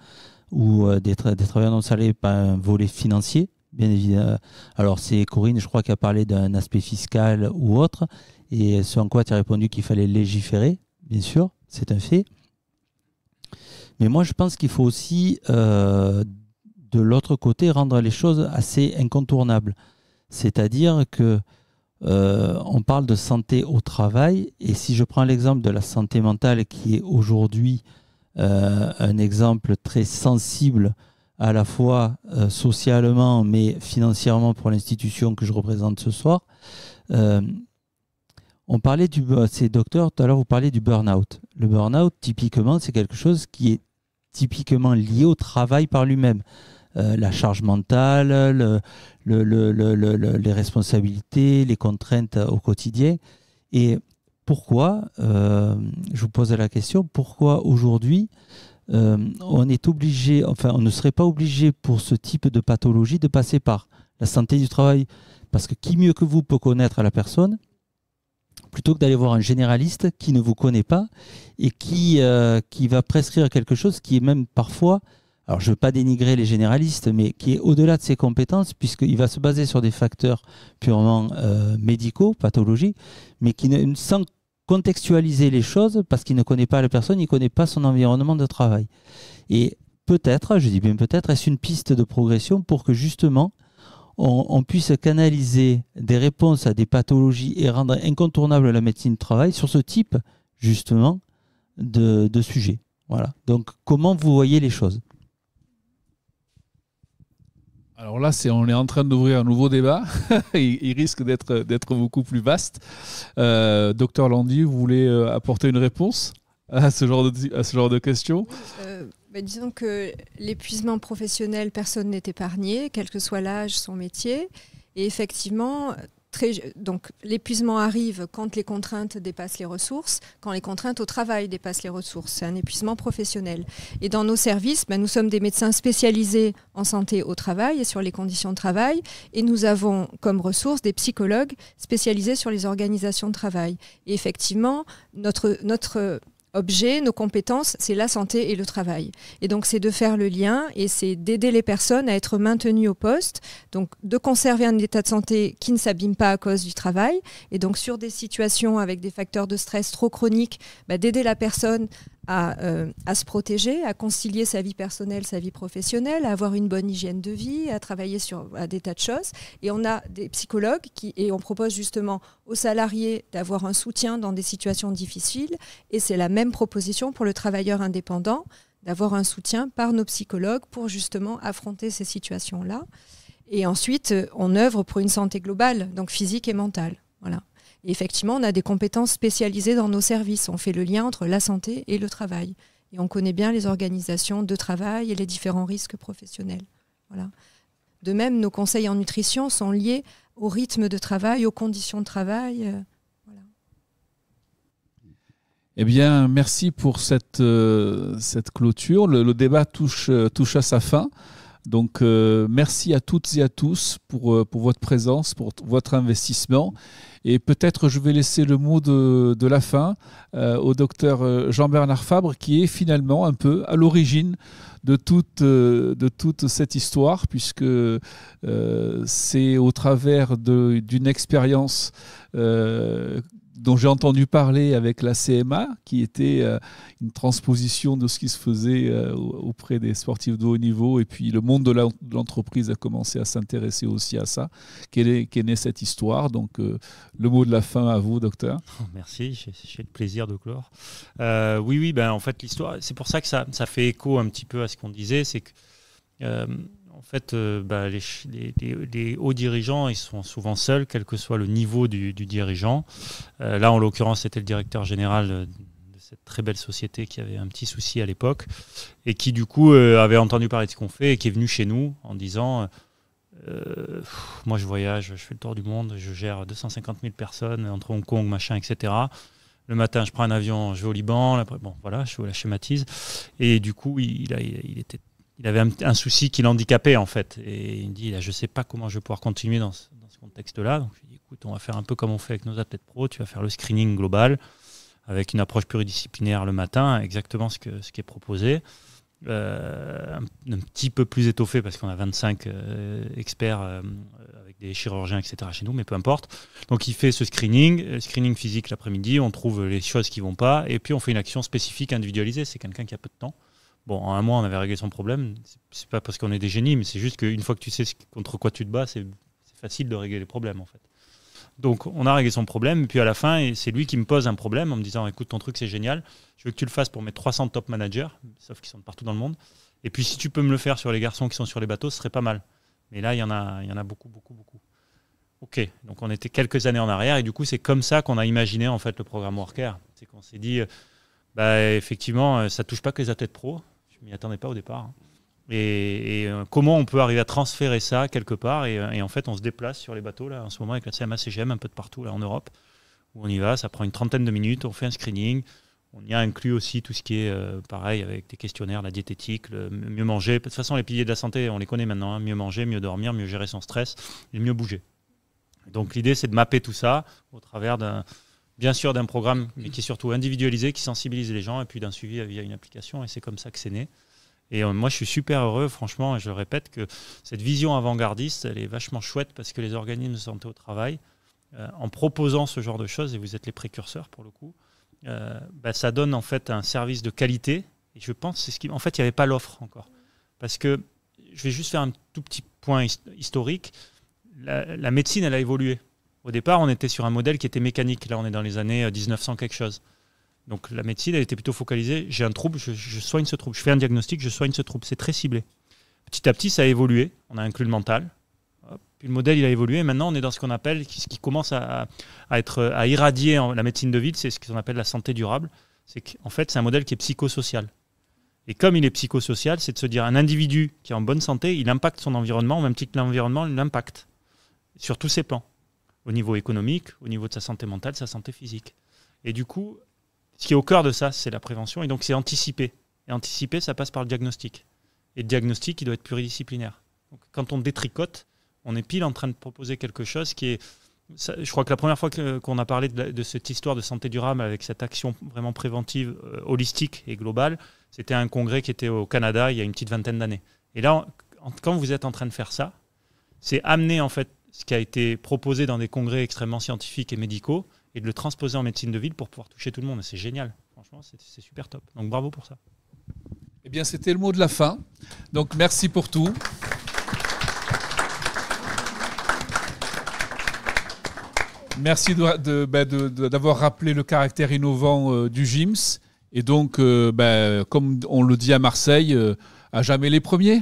ou des travailleurs non salariés par un volet financier, bien évidemment. Alors c'est Corinne, je crois, qui a parlé d'un aspect fiscal ou autre, et ce en quoi tu as répondu qu'il fallait légiférer, bien sûr, c'est un fait. Mais moi je pense qu'il faut aussi, de l'autre côté, rendre les choses assez incontournables. C'est-à-dire que on parle de santé au travail, et si je prends l'exemple de la santé mentale qui est aujourd'hui un exemple très sensible à la fois socialement mais financièrement pour l'institution que je représente ce soir, on parlait c'est docteur, tout à l'heure vous parliez du burn-out. Le burn-out, typiquement, c'est quelque chose qui est typiquement lié au travail par lui-même. La charge mentale, les responsabilités, les contraintes au quotidien. Et pourquoi, je vous pose la question, pourquoi aujourd'hui on est obligé, on ne serait pas obligé pour ce type de pathologie de passer par la santé du travail? Parce que qui mieux que vous peut connaître la personne, plutôt que d'aller voir un généraliste qui ne vous connaît pas et qui va prescrire quelque chose qui est même parfois... alors je ne veux pas dénigrer les généralistes, mais qui est au-delà de ses compétences, puisqu'il va se baser sur des facteurs purement médicaux, pathologiques, mais qui sans contextualiser les choses, parce qu'il ne connaît pas la personne, il ne connaît pas son environnement de travail. Et peut-être, je dis bien peut-être, est-ce une piste de progression pour que justement on puisse canaliser des réponses à des pathologies et rendre incontournable la médecine du travail sur ce type justement de sujet. Voilà. Donc comment vous voyez les choses? Alors là, on est en train d'ouvrir un nouveau débat. Il risque d'être beaucoup plus vaste. Docteur Landy, vous voulez apporter une réponse à ce genre de questions? Disons que l'épuisement professionnel, personne n'est épargné, quel que soit l'âge, son métier. Et effectivement, donc l'épuisement arrive quand les contraintes dépassent les ressources, quand les contraintes au travail dépassent les ressources. C'est un épuisement professionnel. Et dans nos services, nous sommes des médecins spécialisés en santé au travail et sur les conditions de travail. Et nous avons comme ressources des psychologues spécialisés sur les organisations de travail. Et effectivement, notre objet, nos compétences, c'est la santé et le travail. Et donc, c'est de faire le lien et c'est d'aider les personnes à être maintenues au poste, donc de conserver un état de santé qui ne s'abîme pas à cause du travail. Et donc, sur des situations avec des facteurs de stress trop chroniques, d'aider la personne à se protéger, à concilier sa vie personnelle, sa vie professionnelle, à avoir une bonne hygiène de vie, à travailler sur des tas de choses. Et on a des psychologues et on propose justement aux salariés d'avoir un soutien dans des situations difficiles. Et c'est la même proposition pour le travailleur indépendant, d'avoir un soutien par nos psychologues pour justement affronter ces situations-là. Et ensuite, on œuvre pour une santé globale, donc physique et mentale. Voilà. Et effectivement, on a des compétences spécialisées dans nos services. On fait le lien entre la santé et le travail. Et on connaît bien les organisations de travail et les différents risques professionnels. Voilà. De même, nos conseils en nutrition sont liés au rythme de travail, aux conditions de travail. Eh bien, merci pour cette clôture. Le débat touche à sa fin. Donc, merci à toutes et à tous pour votre présence, pour votre investissement. Et peut-être je vais laisser le mot de la fin au docteur Jean-Bernard Fabre, qui est finalement un peu à l'origine de toute cette histoire, puisque c'est au travers d'une expérience dont j'ai entendu parler avec la CMA, qui était une transposition de ce qui se faisait auprès des sportifs de haut niveau. Et puis le monde de l'entreprise a commencé à s'intéresser aussi à ça, qu'est née cette histoire. Donc le mot de la fin à vous, docteur. Merci, j'ai le plaisir de clore. Oui, en fait l'histoire, c'est pour ça que ça fait écho un petit peu à ce qu'on disait, c'est que en fait, les hauts dirigeants, ils sont souvent seuls, quel que soit le niveau du dirigeant. Là, en l'occurrence, c'était le directeur général de cette très belle société qui avait un petit souci à l'époque et qui, du coup, avait entendu parler de ce qu'on fait et qui est venu chez nous en disant moi, je voyage, je fais le tour du monde, je gère 250 000 personnes entre Hong Kong, machin, etc. Le matin, je prends un avion, je vais au Liban. Après, bon, voilà, je la schématise. Et du coup, il avait un souci qui l'handicapait en fait. Et il me dit, je ne sais pas comment je vais pouvoir continuer dans ce contexte-là. Donc je lui dis, écoute, on va faire un peu comme on fait avec nos athlètes pro. Tu vas faire le screening global avec une approche pluridisciplinaire le matin, exactement ce qui est proposé. Un petit peu plus étoffé parce qu'on a 25 experts avec des chirurgiens, etc. chez nous, mais peu importe. Donc il fait ce screening physique l'après-midi, on trouve les choses qui ne vont pas et puis on fait une action spécifique individualisée. C'est quelqu'un qui a peu de temps. Bon, en un mois, on avait réglé son problème. C'est pas parce qu'on est des génies, mais c'est juste qu'une fois que tu sais contre quoi tu te bats, c'est facile de régler les problèmes, en fait. Donc, on a réglé son problème. Et puis, à la fin, c'est lui qui me pose un problème en me disant, écoute, ton truc, c'est génial. Je veux que tu le fasses pour mes 300 top managers, sauf qu'ils sont de partout dans le monde. Et puis, si tu peux me le faire sur les garçons qui sont sur les bateaux, ce serait pas mal. Mais là, il y en a beaucoup, beaucoup, beaucoup. OK. Donc, on était quelques années en arrière. Et du coup, c'est comme ça qu'on a imaginé, en fait, le programme Worker. C'est qu'on s'est dit, effectivement, ça touche pas que les athlètes pros. Je m'y attendais pas au départ. Et comment on peut arriver à transférer ça quelque part et en fait, on se déplace sur les bateaux là, en ce moment avec la CMA-CGM un peu de partout là, en Europe, où on y va, ça prend une trentaine de minutes, on fait un screening, on y a inclus aussi tout ce qui est pareil avec des questionnaires, la diététique, le mieux manger. De toute façon, les piliers de la santé, on les connaît maintenant, hein, mieux manger, mieux dormir, mieux gérer son stress et mieux bouger. Donc l'idée, c'est de mapper tout ça au travers bien sûr d'un programme, mais qui est surtout individualisé, qui sensibilise les gens, et puis d'un suivi via une application, et c'est comme ça que c'est né. Et moi, je suis super heureux, franchement, et je le répète, que cette vision avant-gardiste, elle est vachement chouette parce que les organismes de santé au travail, en proposant ce genre de choses, et vous êtes les précurseurs pour le coup, ça donne en fait un service de qualité. Et je pense que c'est ce qui... En fait, il n'y avait pas l'offre encore. Parce que, je vais juste faire un tout petit point historique. La médecine, elle a évolué. Au départ, on était sur un modèle qui était mécanique. Là, on est dans les années 1900 quelque chose. Donc la médecine, elle était plutôt focalisée. J'ai un trouble, je soigne ce trouble. Je fais un diagnostic, je soigne ce trouble. C'est très ciblé. Petit à petit, ça a évolué. On a inclus le mental. Puis le modèle, il a évolué. Et maintenant, on est dans ce qu'on appelle, ce qui commence à irradier la médecine de ville, c'est ce qu'on appelle la santé durable. C'est qu'en fait, c'est un modèle qui est psychosocial. Et comme il est psychosocial, c'est de se dire un individu qui est en bonne santé, il impacte son environnement, au même titre que l'environnement l'impacte sur tous ses plans. Au niveau économique, au niveau de sa santé mentale, sa santé physique. Et du coup, ce qui est au cœur de ça, c'est la prévention. Et donc, c'est anticiper. Et anticiper, ça passe par le diagnostic. Et le diagnostic, il doit être pluridisciplinaire. Donc, quand on détricote, on est pile en train de proposer quelque chose qui est... Je crois que la première fois qu'on a parlé de cette histoire de santé durable avec cette action vraiment préventive, holistique et globale, c'était un congrès qui était au Canada il y a une petite vingtaine d'années. Et là, quand vous êtes en train de faire ça, c'est amener en fait ce qui a été proposé dans des congrès extrêmement scientifiques et médicaux et de le transposer en médecine de ville pour pouvoir toucher tout le monde. Et c'est génial. Franchement, c'est super top. Donc bravo pour ça. Eh bien, c'était le mot de la fin. Donc merci pour tout. Merci d'avoir rappelé le caractère innovant du GIMS. Et donc, comme on le dit à Marseille, à jamais les premiers.